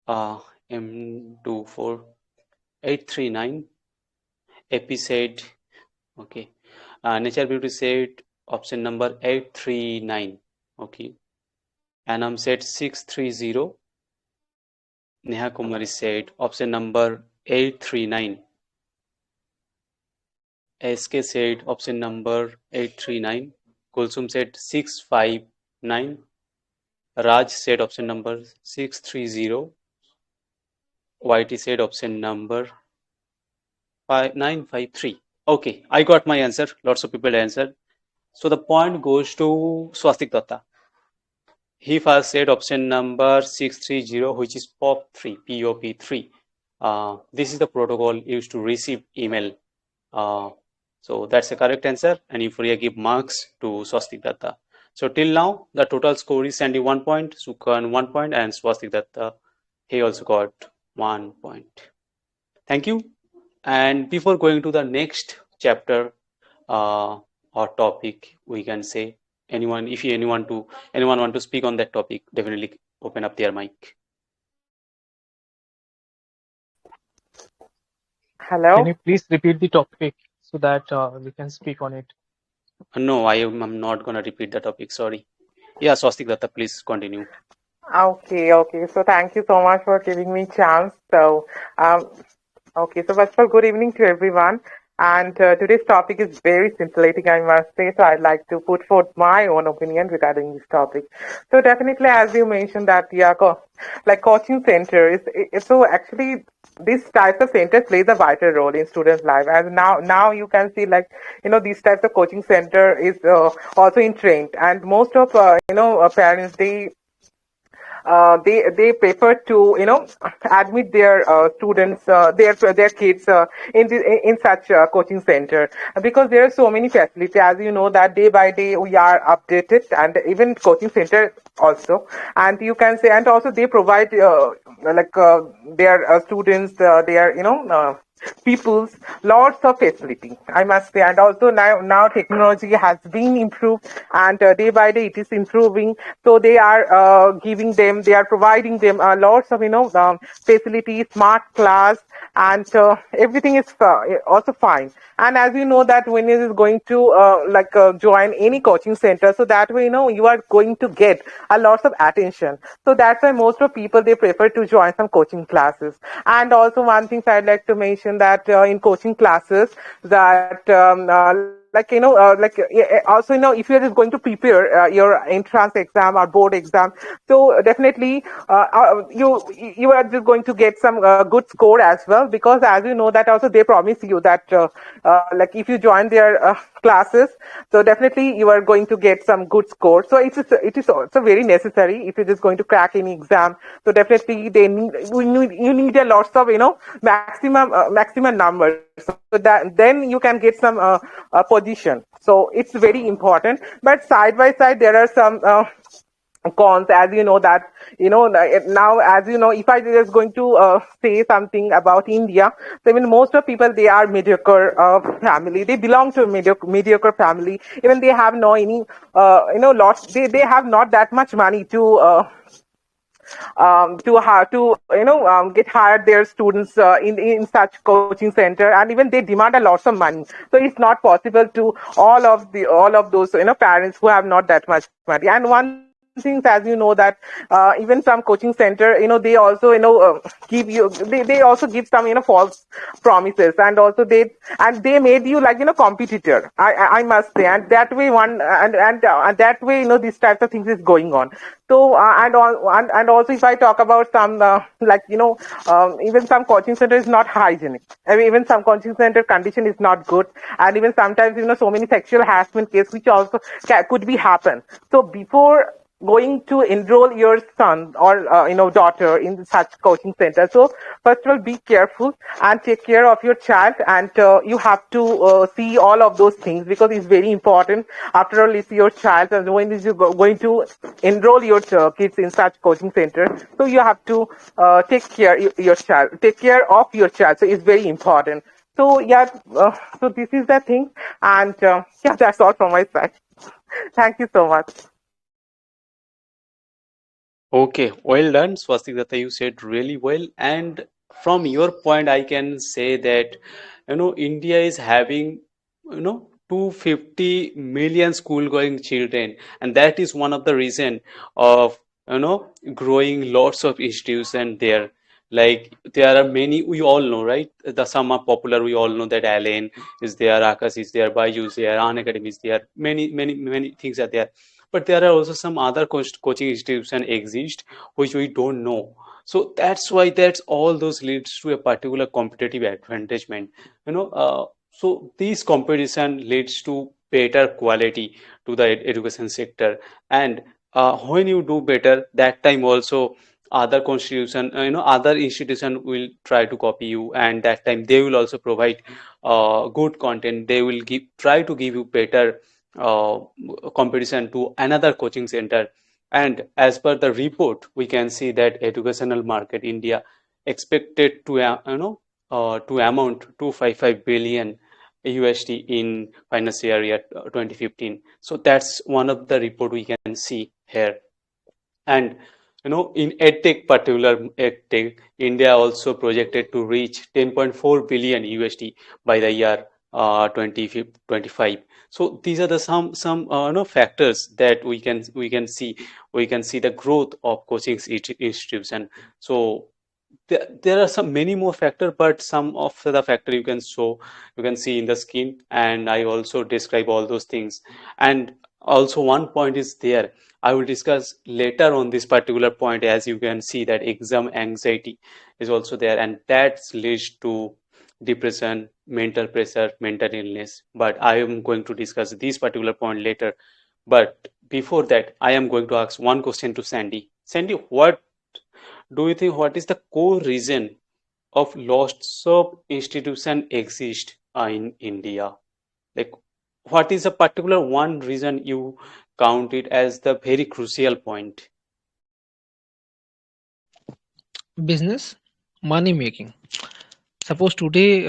Speaker 1: M24 839. Epi said okay. Nature Beauty said option number 839. Okay. Anam said 630. Neha Kumari said option number 839. SK said option number 839. Kulsum said 659. Raj said option number 630. YT said option number 953. Okay, I got my answer. Lots of people answered. So the point goes to Swastik Datta. He first said option number 630, which is POP3, POP3. This is the protocol used to receive email. So that's the correct answer, and Euphoria give marks to Swastik Datta. So till now, the total score is Sandy 1 point, Sukan 1 point, and Swastik Datta, he also got 1 point. Thank you. And before going to the next chapter or topic, we can say, anyone want to speak on that topic, definitely open up their mic.
Speaker 2: Can
Speaker 5: Hello?
Speaker 2: you please repeat the topic so that we can speak on it?
Speaker 1: No, I'm not gonna repeat the topic. Sorry. Yeah, Swastik Datta, please continue.
Speaker 5: Okay. So thank you so much for giving me chance. So first of all, good evening to everyone. And today's topic is very scintillating, I must say. So I'd like to put forth my own opinion regarding this topic. So definitely, as you mentioned that, yeah, like coaching center so actually these types of centers plays a vital role in students' life. As now you can see, like, these types of coaching center is also in trend, and most of parents, they prefer to admit their students, their kids in such coaching center, because there are so many facilities. As you know that day by day we are updated, and even coaching center also. And you can say, and also they provide their students, their people's lots of facility, I must say. And also now technology has been improved, and day by day it is improving. So they are they are providing them lots of facilities, smart class, and everything is also fine. And as you know that when you is going to join any coaching center, so that way you are going to get a lot of attention. So that's why most of people they prefer to join some coaching classes. And also one thing I'd like to mention that in coaching classes that also if you're just going to prepare your entrance exam or board exam, so definitely you are just going to get some good score as well, because as you know that also they promise you that like if you join their classes, so definitely you are going to get some good score. So it is also very necessary if you're just going to crack any exam. So definitely you need a lots of maximum numbers, so that then you can get some position. So it's very important. But side by side there are some cons, as you know that now, as you know, if I just going to say something about India, so even most of people they are mediocre family, they belong to a mediocre family, even they have no any lots, they have not that much money to have to get hired their students in such coaching center, and even they demand a lot of money. So it's not possible to all of those parents who have not that much money. And one thing, as you know, that even some coaching center, they also give you, they also give some false promises, and also they made you like competitor, I must say. And that way and that way these types of things is going on. So and also if I talk about some even some coaching center is not hygienic. I mean, even some coaching center condition is not good, and even sometimes so many sexual harassment case which also could be happen. So before going to enroll your son or daughter in such coaching center, so first of all be careful and take care of your child, and you have to see all of those things, because it's very important. After all, it's your child, and when is you going to enroll your kids in such coaching center, so you have to take care of your child. So it's very important. So yeah, so this is the thing, and yeah, that's all from my side. Thank you so much.
Speaker 1: Okay, well done, Swastika. You said really well. And from your point, I can say that, India is having, 250 million school-going children, and that is one of the reason of, growing lots of institutions there. Like there are many, we all know, right? The some are popular. We all know that Allen is there, Akash is there, Byju is there, An Academy is there. Many things are there, but there are also some other coaching institution exist which we don't know. So that's why that's all those leads to a particular competitive advantagement. So this competition leads to better quality to the education sector. And when you do better, that time also other constitution, other institution will try to copy you, and that time they will also provide good content. They will try to give you better uh, competition to another coaching center. And as per the report, we can see that educational market India expected to to amount 255 billion USD in financial year 2015. So that's one of the report we can see here. And in edtech, particular edtech, India also projected to reach 10.4 billion USD by the year 2025. So these are the some factors that we can see the growth of coaching institution. So there are some many more factors, but some of the factor you can see in the skin, and I also describe all those things. And also one point is there, I will discuss later on this particular point. As you can see that exam anxiety is also there, and that leads to depression, mental pressure, mental illness, but I am going to discuss this particular point later. But before that, I am going to ask one question to Sandy, what do you think, what is the core reason of lots of institution exist in India? Like, what is a particular one reason you count it as the very crucial point?
Speaker 2: Business, money making. Suppose today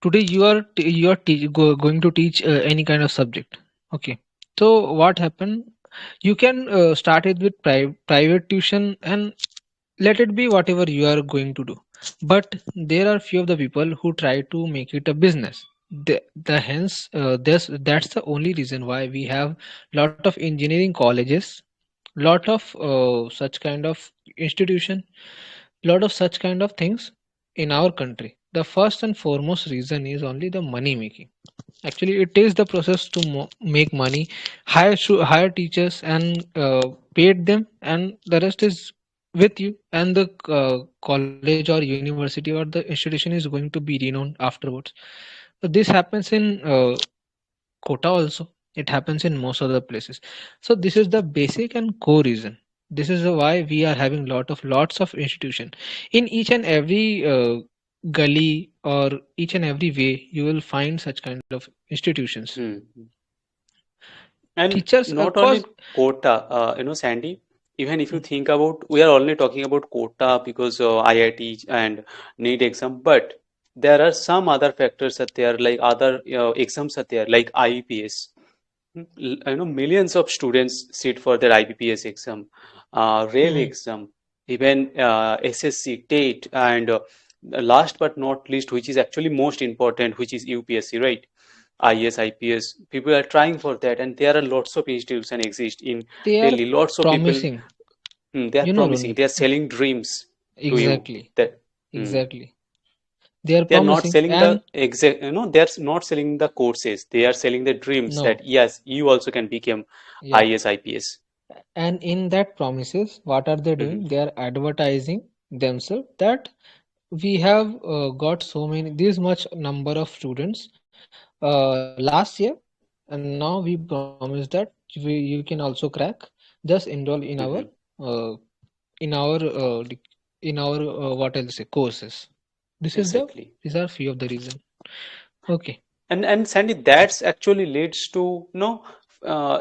Speaker 2: going to teach any kind of subject. Okay, so what happened, you can start it with private tuition, and let it be whatever you are going to do. but there are few of the people who try to make it a business. The hence that's the only reason why we have lot of engineering colleges, lot of such kind of institution, lot of such kind of things in our country. The first and foremost reason is only the money making. Actually, it is the process to make money, hire teachers and paid them, and the rest is with you. And the college or university or the institution is going to be renowned afterwards. So this happens in Kota also. It happens in most other places. So this is the basic and core reason. This is why we are having lots of institution in each and every gully or each and every way. You will find such kind of institutions.
Speaker 1: Hmm. And
Speaker 2: Teachers,
Speaker 1: not only
Speaker 2: cause
Speaker 1: in quota, Sandy, even if you think about, we are only talking about quota because IIT and NEET exam, but there are some other factors that there, like other exams are there, like IEPS. Millions of students sit for their IBPS exam, rail
Speaker 2: hmm,
Speaker 1: exam, even SSC, TET, and last but not least, which is actually most important, which is UPSC, right? IS, IPS. People are trying for that, and there are lots of institutions exist in
Speaker 2: they are
Speaker 1: Delhi. Lots of people,
Speaker 2: promising.
Speaker 1: they are promising,
Speaker 2: Ronit,
Speaker 1: they are selling dreams to you.
Speaker 2: exactly,
Speaker 1: That hmm.
Speaker 2: exactly. They are
Speaker 1: They are not
Speaker 2: promising,
Speaker 1: selling
Speaker 2: and
Speaker 1: the exact, they're not selling the courses. They are selling the dreams
Speaker 2: no,
Speaker 1: that yes, you also can become
Speaker 2: yeah.
Speaker 1: IS, IPS.
Speaker 2: And in that promises, what are they
Speaker 1: Hmm.
Speaker 2: doing? They are advertising themselves that we have got so many this much number of students last year, and now we promise that you can also crack. Just enroll
Speaker 1: Hmm.
Speaker 2: uh, in our in our what I'll say courses. This is the
Speaker 1: Exactly.
Speaker 2: these are few of the reason. Okay,
Speaker 1: And Sandy, that's actually leads to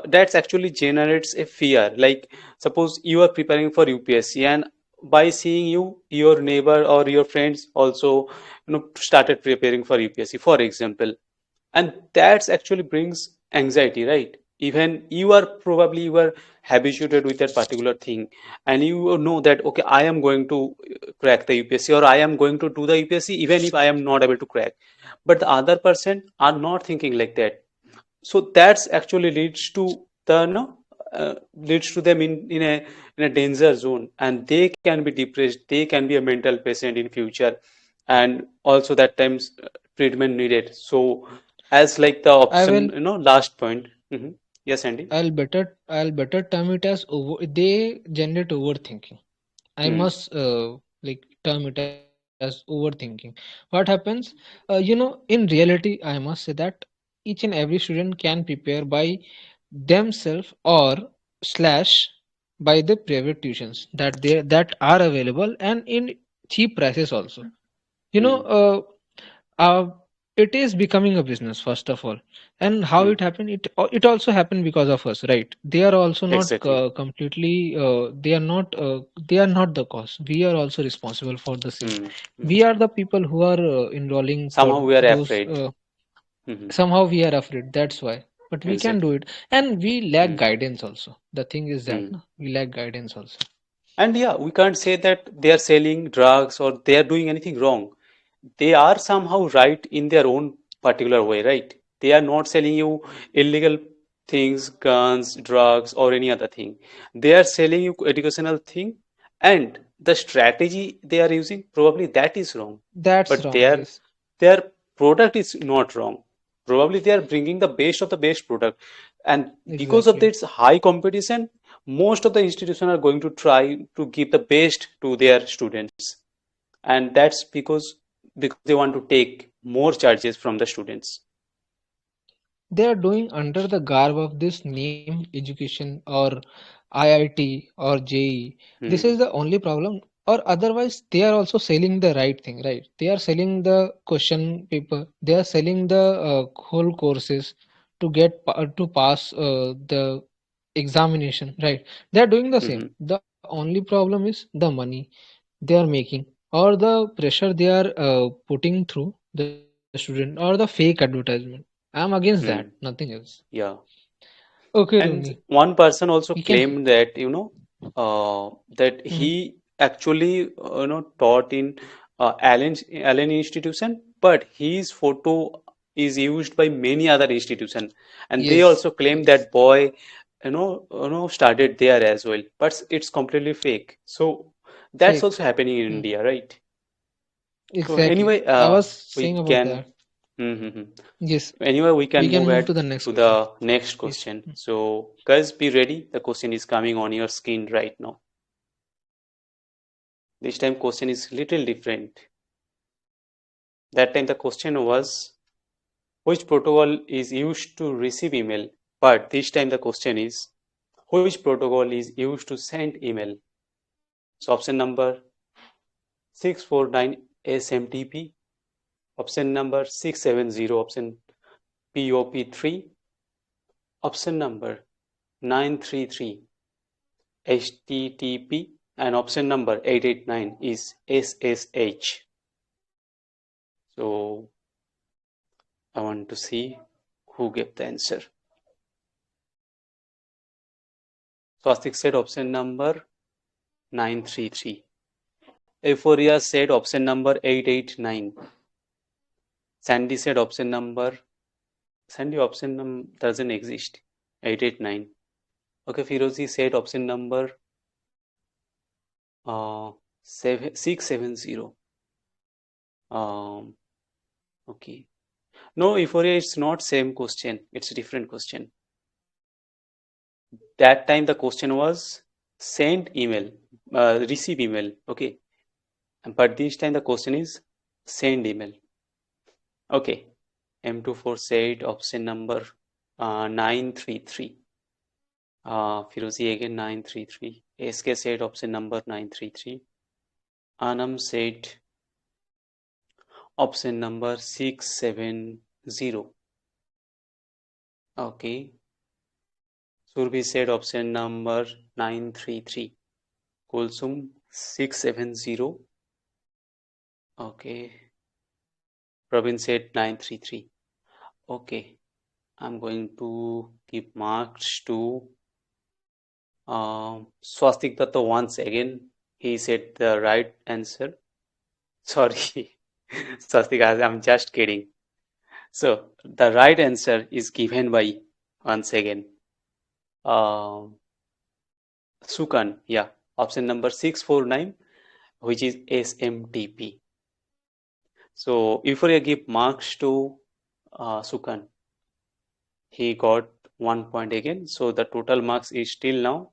Speaker 1: that's actually generates a fear. Like suppose you are preparing for UPSC, and by seeing you, your neighbor or your friends also started preparing for UPSC, for example, and that's actually brings anxiety, right? Even you are habituated with that particular thing, and you know that okay, I am going to crack the UPSC, or I am going to do the UPSC even if I am not able to crack, but the other person are not thinking like that. So that's actually leads to the no leads to them in a danger zone, and they can be depressed, they can be a mental patient in future, and also that times treatment needed. So as like the
Speaker 2: I
Speaker 1: option,
Speaker 2: will
Speaker 1: last point. Yes, Andy.
Speaker 2: I'll better term it as they generate overthinking. I
Speaker 1: Hmm.
Speaker 2: must term it as overthinking. What happens? In reality, I must say that each and every student can prepare by themselves or slash by the private tuitions that are available and in cheap prices also. You know,
Speaker 1: Hmm.
Speaker 2: uh, uh, it is becoming a business first of all, and how
Speaker 1: Hmm.
Speaker 2: it happened, it also happened because of us, right? They are also not
Speaker 1: Exactly.
Speaker 2: completely they are not the cause. We are also responsible for the same.
Speaker 1: Hmm. Hmm.
Speaker 2: We are the people who are enrolling for
Speaker 1: Somehow we are
Speaker 2: those
Speaker 1: afraid. Hmm.
Speaker 2: somehow we are afraid, that's why. But we can do
Speaker 1: Exactly.
Speaker 2: it, and we lack
Speaker 1: Hmm.
Speaker 2: guidance also. The thing is that
Speaker 1: Hmm.
Speaker 2: no, we lack guidance also.
Speaker 1: And yeah, we can't say that they are selling drugs or they are doing anything wrong. They are somehow right in their own particular way, right? They are not selling you illegal things, guns, drugs, or any other thing. They are selling you educational thing, and the strategy they are using probably that is wrong.
Speaker 2: That's
Speaker 1: But
Speaker 2: wrong, yes.
Speaker 1: their product is not wrong. Probably they are bringing the best of the best product, and because of
Speaker 2: Exactly.
Speaker 1: this high competition, most of the institutions are going to try to give the best to their students, and that's because they want to take more charges from the students.
Speaker 2: They are doing under the garb of this name education or IIT or JE. This is
Speaker 1: Hmm.
Speaker 2: the only problem. Or otherwise, they are also selling the right thing, right? They are selling the question paper. They are selling the whole courses to pass the examination, right? They are doing the same.
Speaker 1: Hmm.
Speaker 2: The only problem is the money they are making, or the pressure they are putting through the student, or the fake advertisement. I'm against that,
Speaker 1: Hmm.
Speaker 2: nothing else.
Speaker 1: Yeah.
Speaker 2: Okay, Rooney,
Speaker 1: And one person
Speaker 2: we
Speaker 1: also
Speaker 2: can.
Speaker 1: claimed that that
Speaker 2: Mhm.
Speaker 1: he actually taught in Allen institution, but his photo is used by many other institution, and they
Speaker 2: Yes,
Speaker 1: also claim that boy, started there as well. But it's completely fake. So that's
Speaker 2: fake.
Speaker 1: also happening in
Speaker 2: Hmm.
Speaker 1: India, right? So
Speaker 2: Exactly.
Speaker 1: anyway,
Speaker 2: I was
Speaker 1: we
Speaker 2: saying about
Speaker 1: can.
Speaker 2: that.
Speaker 1: Hmm.
Speaker 2: Yes,
Speaker 1: Anyway, we
Speaker 2: we
Speaker 1: can
Speaker 2: can
Speaker 1: move
Speaker 2: move to
Speaker 1: ahead
Speaker 2: the next
Speaker 1: to
Speaker 2: question,
Speaker 1: the next
Speaker 2: please.
Speaker 1: question. So guys, be ready. The question is coming on your screen right now. This time question is little different. That time the question was which protocol is used to receive email, but this time the question is which protocol is used to send email. So option number 649 SMTP, option number 670, option POP3, option number 933 HTTP, and option number 889 is SSH. So I want to see who gave the answer. Swastik said option number 933. Euphoria said option number 889. Sandy said Sandy option doesn't exist. 889. Okay, Firozi said option number 670. Um, okay. No, Euphoria, it's not same question. It's a different question. That time the question was send email, receive email. Okay. But this time the question is send email. Okay. M24 said option number 933. Firozi again 933. SK said option number 933. Anam said option number 670. Okay. Surbi said option number 933. Kulsum 670. Okay. Pravin said 933. Okay. I'm going to give marks to Swastik Datta once again. He said the right answer. Sorry, Swastik, I'm just kidding. So the right answer is given by once again Sukan. Yeah, option number 649, which is SMTP. So if I give marks to Sukan, he got 1 point again. So the total marks is still now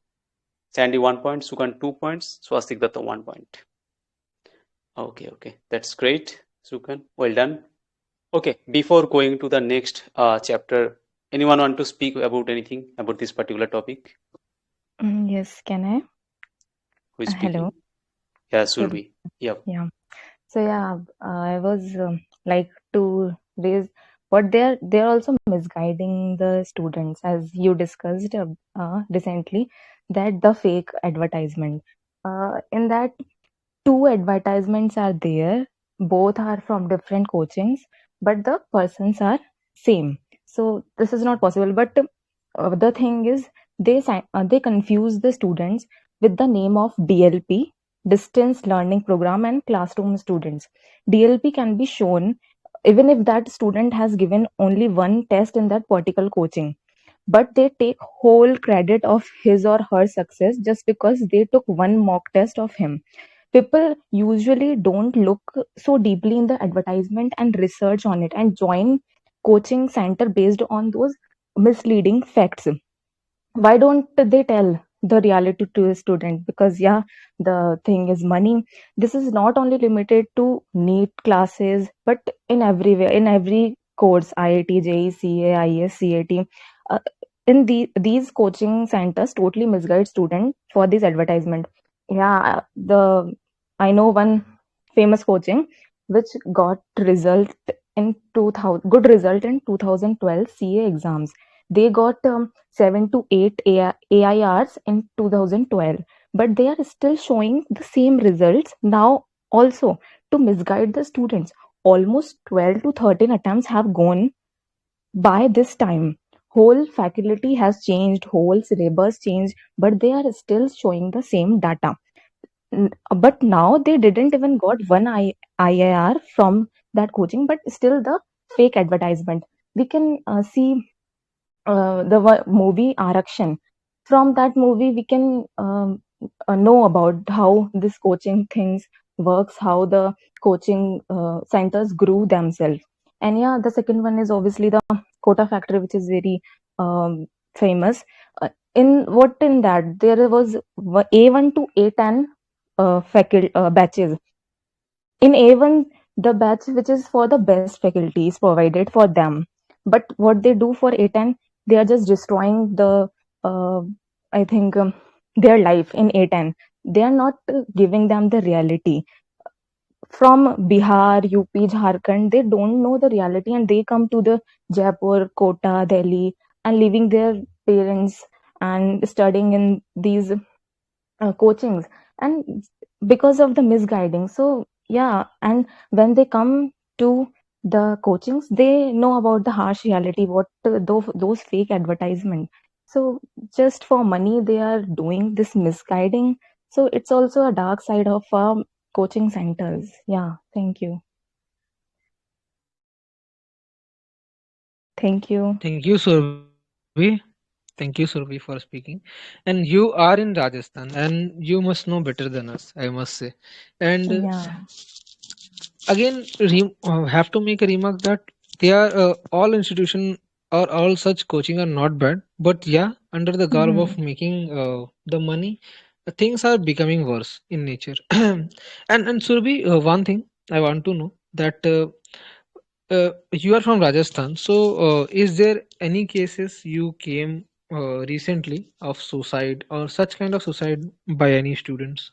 Speaker 1: Sandy 1 point, Sukan 2 points, Swastik Datta 1 point. Okay, that's great, Sukan. Well done. Okay, before going to the next chapter, anyone want to speak about anything about this particular topic?
Speaker 6: Yes, can I?
Speaker 1: Who is
Speaker 6: Hello.
Speaker 1: speaking? Yeah,
Speaker 6: Good.
Speaker 1: Surbi. Yep.
Speaker 6: Yeah. So yeah, I was like to raise what they're also misguiding the students, as you discussed recently, that the fake advertisement. In that, two advertisements are there. Both are from different coachings, but the persons are same. So this is not possible. But the thing is, they confuse the students with the name of DLP, distance learning program, and classroom students. DLP can be shown even if that student has given only one test in that particular coaching, but they take whole credit of his or her success just because they took one mock test of him. People usually don't look so deeply in the advertisement and research on it and join coaching center based on those misleading facts. Why don't they tell the reality to a student? Because yeah, the thing is money. This is not only limited to neet classes, but in everywhere, in every course, IIT, JEE, CA, IS, CAT. uh, in these coaching centers totally misguide student for this advertisement. Yeah, the I know one famous coaching which got result in 2000 good result in 2012 CA exams. They got 7 to 8 AIRs in 2012, but they are still showing the same results now also to misguide the students. Almost 12 to 13 attempts have gone by this time. Whole faculty has changed, whole syllabus changed, but they are still showing the same data. but now they didn't even got one IIR from that coaching, but still the fake advertisement. We can see the movie Arakshan. From that movie, we can know about how this coaching things works, how the coaching centers grew themselves. And yeah, the second one is obviously the Kota factory, which is very famous. In that there was A1 to A10 faculty batches. In A1, the batch which is for the best faculty is provided for them. But what they do for A10, they are just destroying the, uh, I think, their life in A10. They are not giving them the reality. From Bihar, UP, Jharkhand, they don't know the reality and they come to the Jaipur, Kota, Delhi and leaving their parents and studying in these coachings, and because of the misguiding. So yeah, and when they come to the coachings, they know about the harsh reality, what those fake advertisement. So just for money they are doing this misguiding. So it's also a dark side of coaching centers. Yeah, thank you. Thank you.
Speaker 2: Thank you, Surbi. Thank you, Surbi, for speaking. And you are in Rajasthan, and you must know better than us, I must say. And
Speaker 6: Yeah.
Speaker 2: again, have to make a remark that they are all institution or all such coaching are not bad, but yeah, under the garb
Speaker 6: Hmm.
Speaker 2: of making the money, things are becoming worse in nature. And Surbi, one thing I want to know that you are from Rajasthan, so is there any cases you came recently of suicide or such kind of suicide by any students?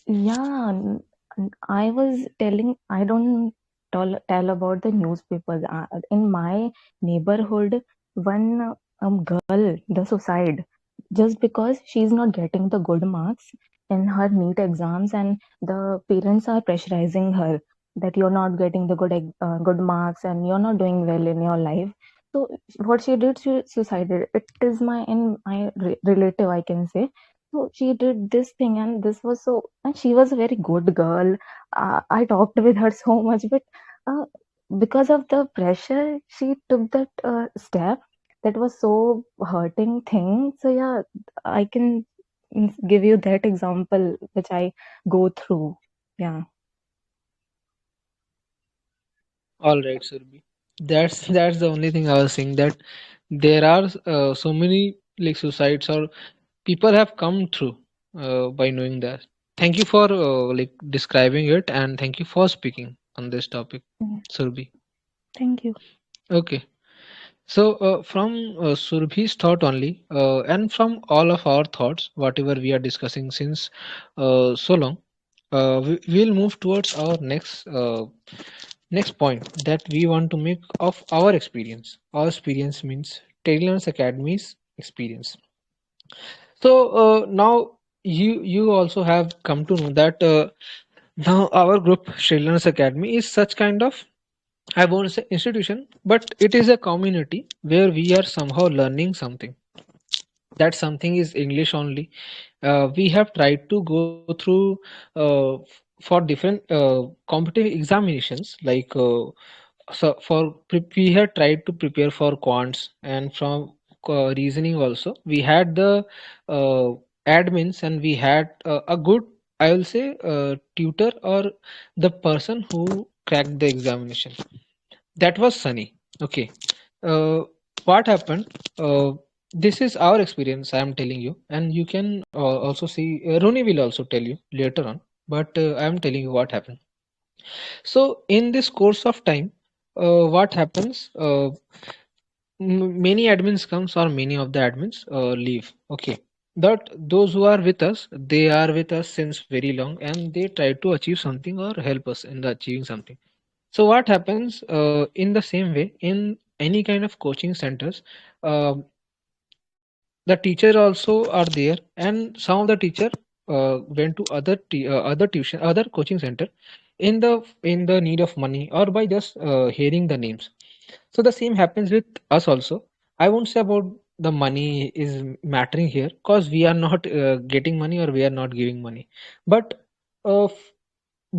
Speaker 6: Yeah, I was telling, I don't tell about the newspapers. In my neighborhood, one girl, the suicide, just because she's not getting the good marks in her NEET exams, and the parents are pressurizing her that you're not getting the good marks and you're not doing well in your life. So what she did, she suicided. It is my relative, I can say. So she did this thing, and this was so, and she was a very good girl. I talked with her so much, but uh, because of the pressure, she took that step. That was so hurting thing. So yeah, I can give you that example which I go through. Yeah.
Speaker 2: All right, Surbi. That's the only thing I was saying, that there are so many like suicides or people have come through by knowing that. Thank you for like describing it, and thank you for speaking on this topic,
Speaker 6: Mm,
Speaker 2: Surbi.
Speaker 6: thank you.
Speaker 2: Okay. So, from Surbhi's thought only, and from all of our thoughts, whatever we are discussing since so long, we'll move towards our next point that we want to make of our experience. Our experience means Taylor's Academy's experience. So now you also have come to know that now our group Taylor's Academy is such kind of, I won't say institution, but it is a community where we are somehow learning something. That something is English only. We have tried to go through for different competitive examinations, like we had tried to prepare for quants, and from reasoning also. We had the uh, admins, and we had a good, I will say, tutor or the person who cracked the examination. That was Sunny. Okay. Uh, what happened? This is our experience, I am telling you, and you can also see, Rooney will also tell you later on, but I am telling you what happened. So, in this course of time, what happens? Many admins comes or many of the admins leave. Okay. But those who are with us, they are with us since very long, and they try to achieve something or help us in the achieving something. So what happens in the same way in any kind of coaching centers, uh, the teacher also are there, and some of the teacher went to other tuition, other coaching center in the need of money or by just hearing the names. So the same happens with us also. I won't say about the money is mattering here, because we are not getting money or we are not giving money. But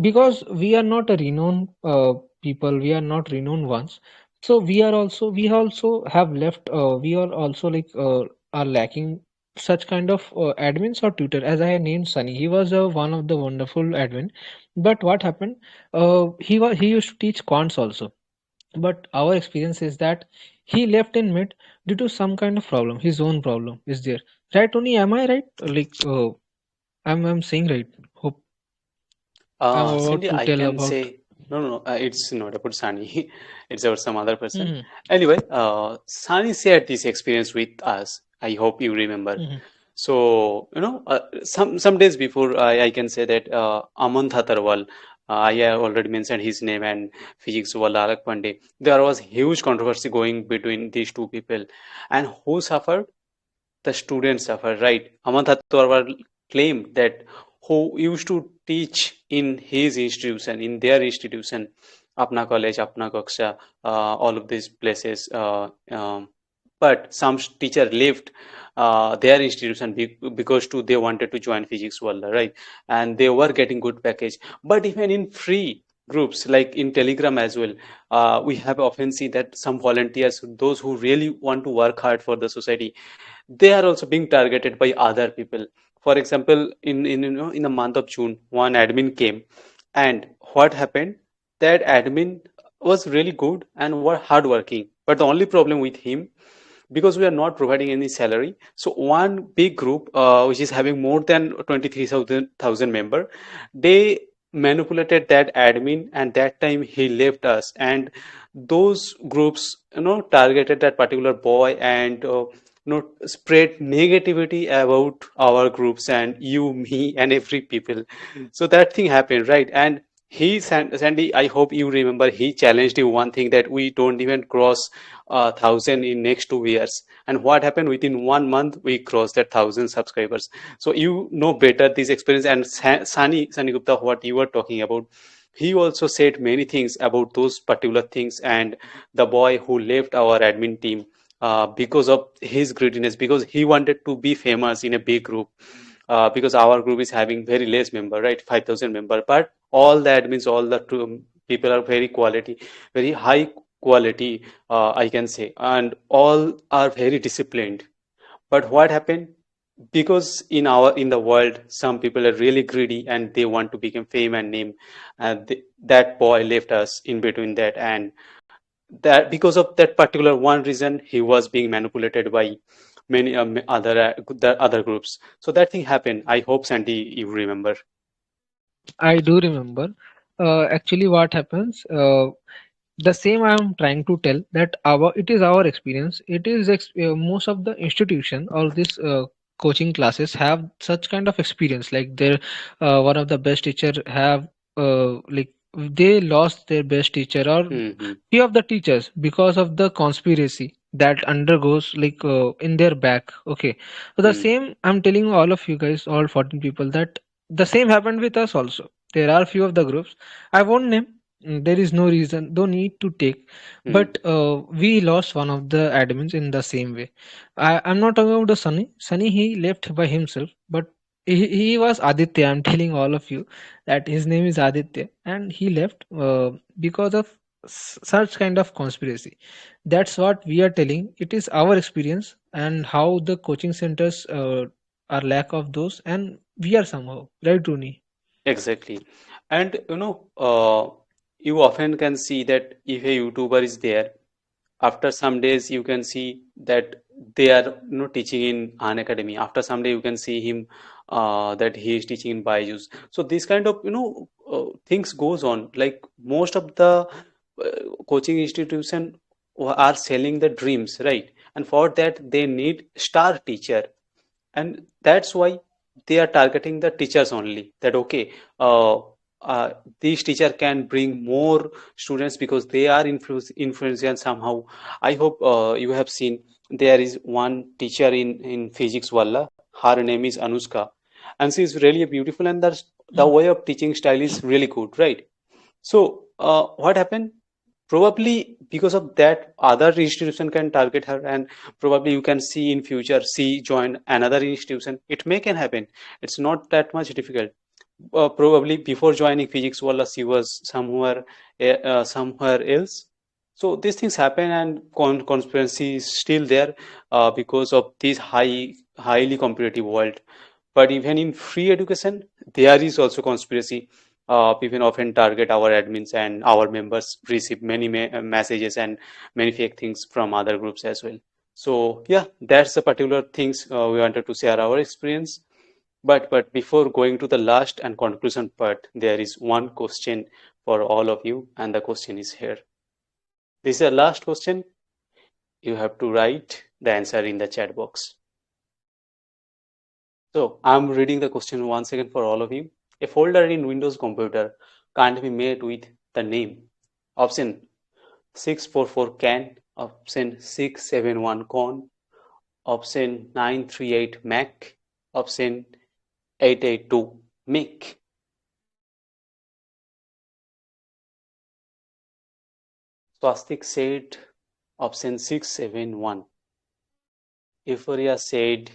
Speaker 2: because we are not a renowned people, we are not renowned ones, so we also have left, we are also like are lacking such kind of admins or tutor. As I named Sunny, he was one of the wonderful admin. But what happened, he used to teach quants also. But our experience is that he left in mid due to some kind of problem, his own problem is there. Right, Tony? Am I right? Like, I'm saying right. Hope I'm about
Speaker 1: Cindy,
Speaker 2: to
Speaker 1: I
Speaker 2: tell
Speaker 1: can
Speaker 2: about.
Speaker 1: say no, no, no. It's not about Sani. It's about some other person.
Speaker 2: Mhm,
Speaker 1: Anyway, Sani shared this experience with us. I hope you remember.
Speaker 2: mhm,
Speaker 1: So, some days before, I can say that Aman Thatarwal, I have already mentioned his name, and physics wala Alak Pandey. There was huge controversy going between these two people, and who suffered? The students suffer, right? Aman Thatwarwal claimed that who used to teach in his institution, in their institution, Apna College, Apna Kaksha, all of these places, but some teacher left their institution because too they wanted to join physics world, right? And they were getting good package. But even in free groups like in Telegram as well, we have often seen that some volunteers, those who really want to work hard for the society, they are also being targeted by other people. For example, in the month of June, one admin came, and what happened? That admin was really good and were hardworking, but the only problem with him, because we are not providing any salary, so one big group which is having more than 23,000 member, they manipulated that admin, and that time he left us, and those groups targeted that particular boy, and spread negativity about our groups and you, me, and every people. So that thing happened, right? And Sandy, I hope you remember, he challenged you one thing, that we don't even cross 1,000 in next 2 years. And what happened? Within 1 month, we crossed that 1,000 subscribers. So you know better this experience. And Sani Gupta, what you were talking about, he also said many things about those particular things. And the boy who left our admin team because of his greediness, because he wanted to be famous in a big group, because our group is having very less member, right? 5,000 member, but all the admins, all the people are very quality, very high quality, I can say, and all are very disciplined. But what happened? Because in the world, some people are really greedy and they want to become fame and name, and that boy left us in between that. And that because of that particular one reason, he was being manipulated by many the other groups. So that thing happened. I hope, Sandy, you remember.
Speaker 2: I do remember. Actually, what happens? The same I am trying to tell, that our it is our experience. It is most of the institution or this coaching classes have such kind of experience. Like their one of the best teacher have like they lost their best teacher, or
Speaker 1: Hmm.
Speaker 2: few of the teachers, because of the conspiracy that undergoes like in their back. Okay, so the
Speaker 1: Hmm.
Speaker 2: same I'm telling all of you guys, all 14 people, that the same happened with us also. There are few of the groups I won't name. There is no reason, no need to take.
Speaker 1: Hmm.
Speaker 2: But we lost one of the admins in the same way. I'm not talking about the Sunny. Sunny, he left by himself, but he was Aditya. I'm telling all of you that his name is Aditya, and he left because of such kind of conspiracy. That's what we are telling. It is our experience and how the coaching centers are lack of those, and we are somehow right, Rooney.
Speaker 1: Exactly. And you often can see that if a YouTuber is there, after some days you can see that they are teaching in an academy. After some day you can see him that he is teaching in Byju's. So this kind of things goes on. Like most of the coaching institution are selling the dreams, right? And for that they need star teacher, and that's why they are targeting the teachers only, that okay, uh, these teacher can bring more students because they are influential somehow. I hope you have seen, there is one teacher in physics walla, her name is Anushka, and she is really beautiful, and the way of teaching style is really good, right? So what happened? Probably because of that, other institution can target her, and probably you can see in future she join another institution. It may can happen. It's not that much difficult. Probably before joining physics wala she was somewhere else. So these things happen, and conspiracy is still there because of this highly competitive world. But even in free education, there is also conspiracy. People often target our admins, and our members receive many messages and many fake things from other groups as well. So yeah, that's the particular things we wanted to share our experience. But before going to the last and conclusion part, there is one question for all of you, and the question is here. This is the last question. You have to write the answer in the chat box. So I'm reading the question once again for all of you. A folder in Windows computer can't be made with the name. Option 644 can, option 671 con, option 938 Mac, option 882 Mic. Swastik said option 671. Euphoria said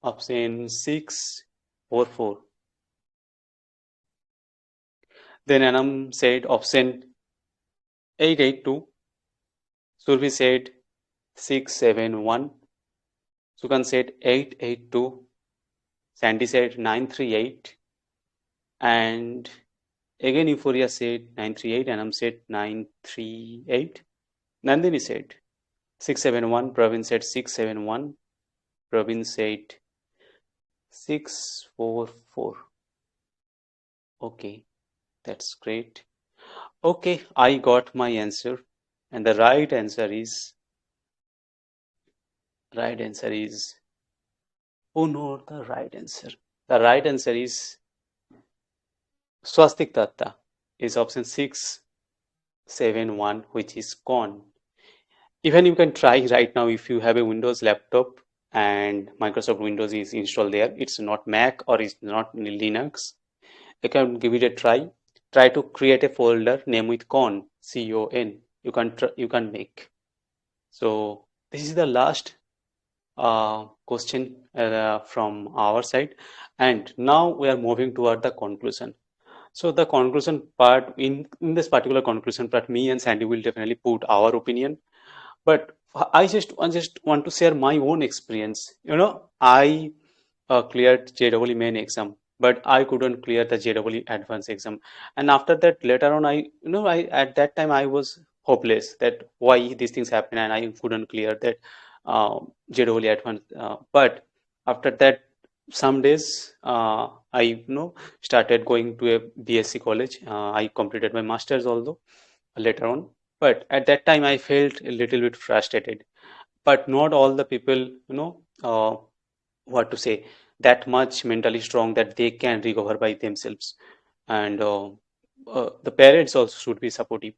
Speaker 1: option 644. Then Anam said option 882. Survi said 671. Sukan said 882. Sandy said 938. And again Euphoria said 938. Anam said 938. Nandini said 671. Praveen said 671. Praveen said 644. Okay, that's great. Okay, I got my answer, and the right answer is who knows the right answer? The right answer is Swastik Datta is option 671, which is con. Even you can try right now if you have a Windows laptop and Microsoft Windows is installed there. It's not Mac or it's not Linux. You can give it a try. Try to create a folder name with con, C-O-N. You can make. So this is the last question from our side, and now we are moving toward the conclusion. So the conclusion part, in this particular conclusion part, me and Sandy will definitely put our opinion, but I just want to share my own experience. I cleared JEE main exam, but I couldn't clear the JEE advanced exam. And after that, later on, I at that time I was hopeless that why these things happen, and I couldn't clear that JEE advanced. But after that, some days I started going to a BSc college. I completed my masters although later on, but at that time I felt a little bit frustrated. But not all the people, what to say, that much mentally strong that they can recover by themselves, and the parents also should be supportive.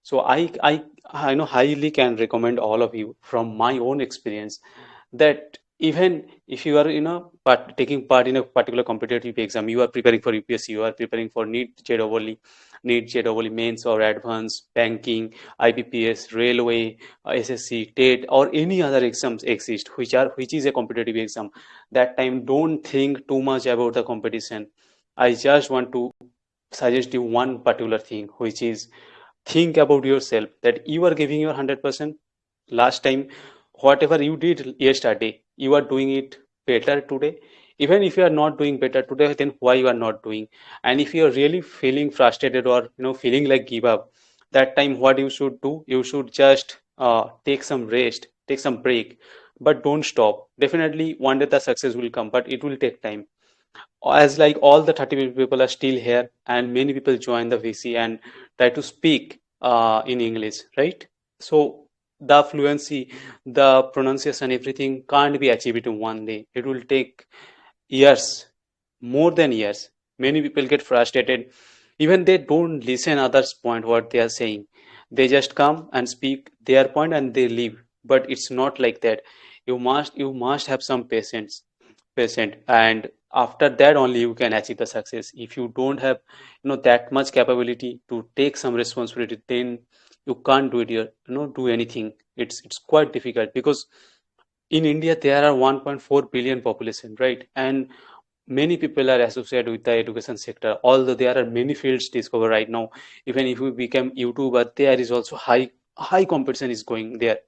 Speaker 1: So I know highly can recommend all of you from my own experience that even if you are taking part in a particular competitive exam, you are preparing for UPSC, you are preparing for NEET JEE mains or advanced banking, IBPS, railway, SSC, TET, or any other exams exist which is a competitive exam. That time, don't think too much about the competition. I just want to suggest you one particular thing, which is think about yourself that you are giving your 100% last time. Whatever you did yesterday, you are doing it better today. Even if you are not doing better today, then why you are not doing? And if you are really feeling frustrated or feeling like give up, that time what you should do, you should just take some rest, take some break, but don't stop. Definitely one day the success will come, but it will take time. As like all the 30 people are still here and many people join the VC and try to speak in English, right? So the fluency, the pronunciation, everything can't be achieved in one day. It will take years, more than years. Many people get frustrated. Even they don't listen others' point what they are saying. They just come and speak their point and they leave. But it's not like that. You must have some patience, patient, and After that only you can achieve the success. If you don't have, that much capability to take some responsibility, then you can't do it here, do anything. It's quite difficult, because in India there are 1.4 billion population, right? And many people are associated with the education sector, although there are many fields discovered right now. Even if you become YouTuber, there is also high competition is going there.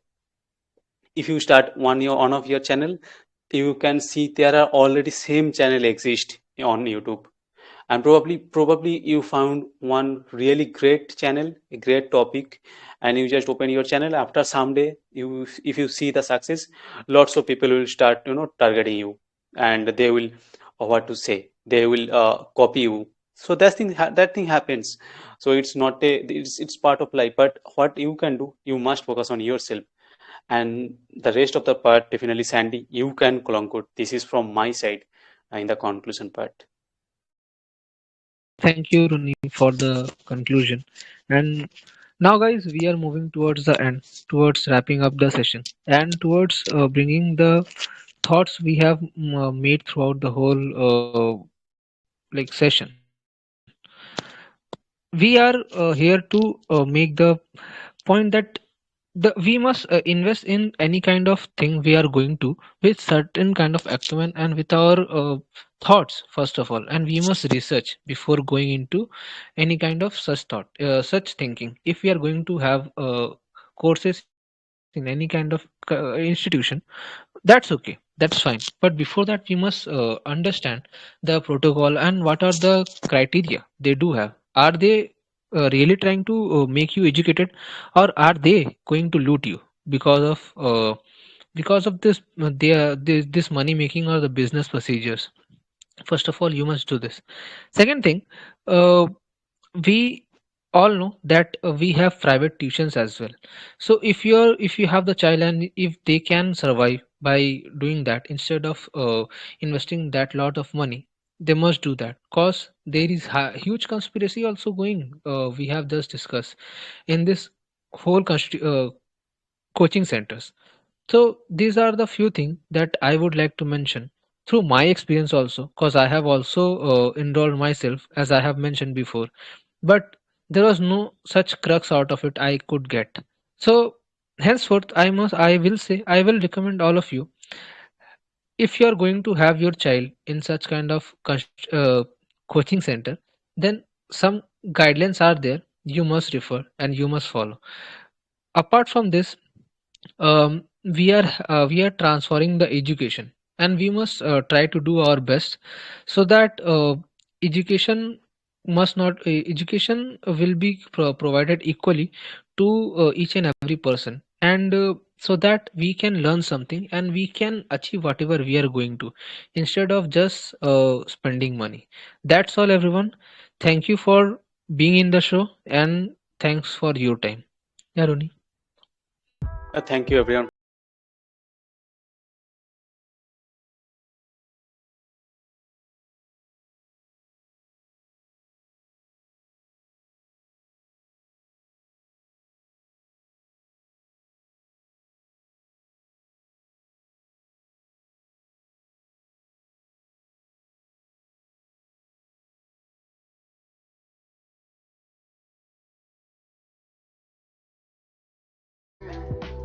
Speaker 1: If you start one of your channel, you can see there are already same channel exist on YouTube. And probably you found one really great channel, a great topic, and you just open your channel. After someday, you if you see the success, lots of people will start targeting you, and they will, what to say, they will copy you. So that thing happens. So it's not a it's part of life. But what you can do, you must focus on yourself. And the rest of the part, definitely Sandy, you can conclude. This is from my side, in the conclusion part.
Speaker 2: Thank you, Runi, for the conclusion. And now, guys, we are moving towards the end, towards wrapping up the session, and towards bringing the thoughts we have made throughout the whole like session. We are here to make the point that we must invest in any kind of thing we are going to with certain kind of acumen and with our thoughts first of all, and we must research before going into any kind of such thought, such thinking. If we are going to have courses in any kind of institution, that's okay, that's fine. But before that, we must understand the protocol and what are the criteria they do have. Are they really trying to make you educated, or are they going to loot you because of this this money making or the business procedures? First of all, you must do this. Second thing, uh, we all know that we have private tuitions as well. So if you have the child and if they can survive by doing that instead of investing that lot of money, they must do that, cause there is huge conspiracy also going, we have just discussed in this whole coaching centers. So these are the few things that I would like to mention through my experience also, because I have also enrolled myself, as I have mentioned before, but there was no such crux out of it I could get. So henceforth, I will say, I will recommend all of you, if you are going to have your child in such kind of coaching center, then some guidelines are there you must refer and you must follow. Apart from this, we are transferring the education, and we must try to do our best so that education education will be provided equally to each and every person, and so that we can learn something and we can achieve whatever we are going to, instead of just spending money. That's all, everyone. Thank you for being in the show, and thanks for your time. Yeah, Roni.
Speaker 1: Thank you everyone for joining.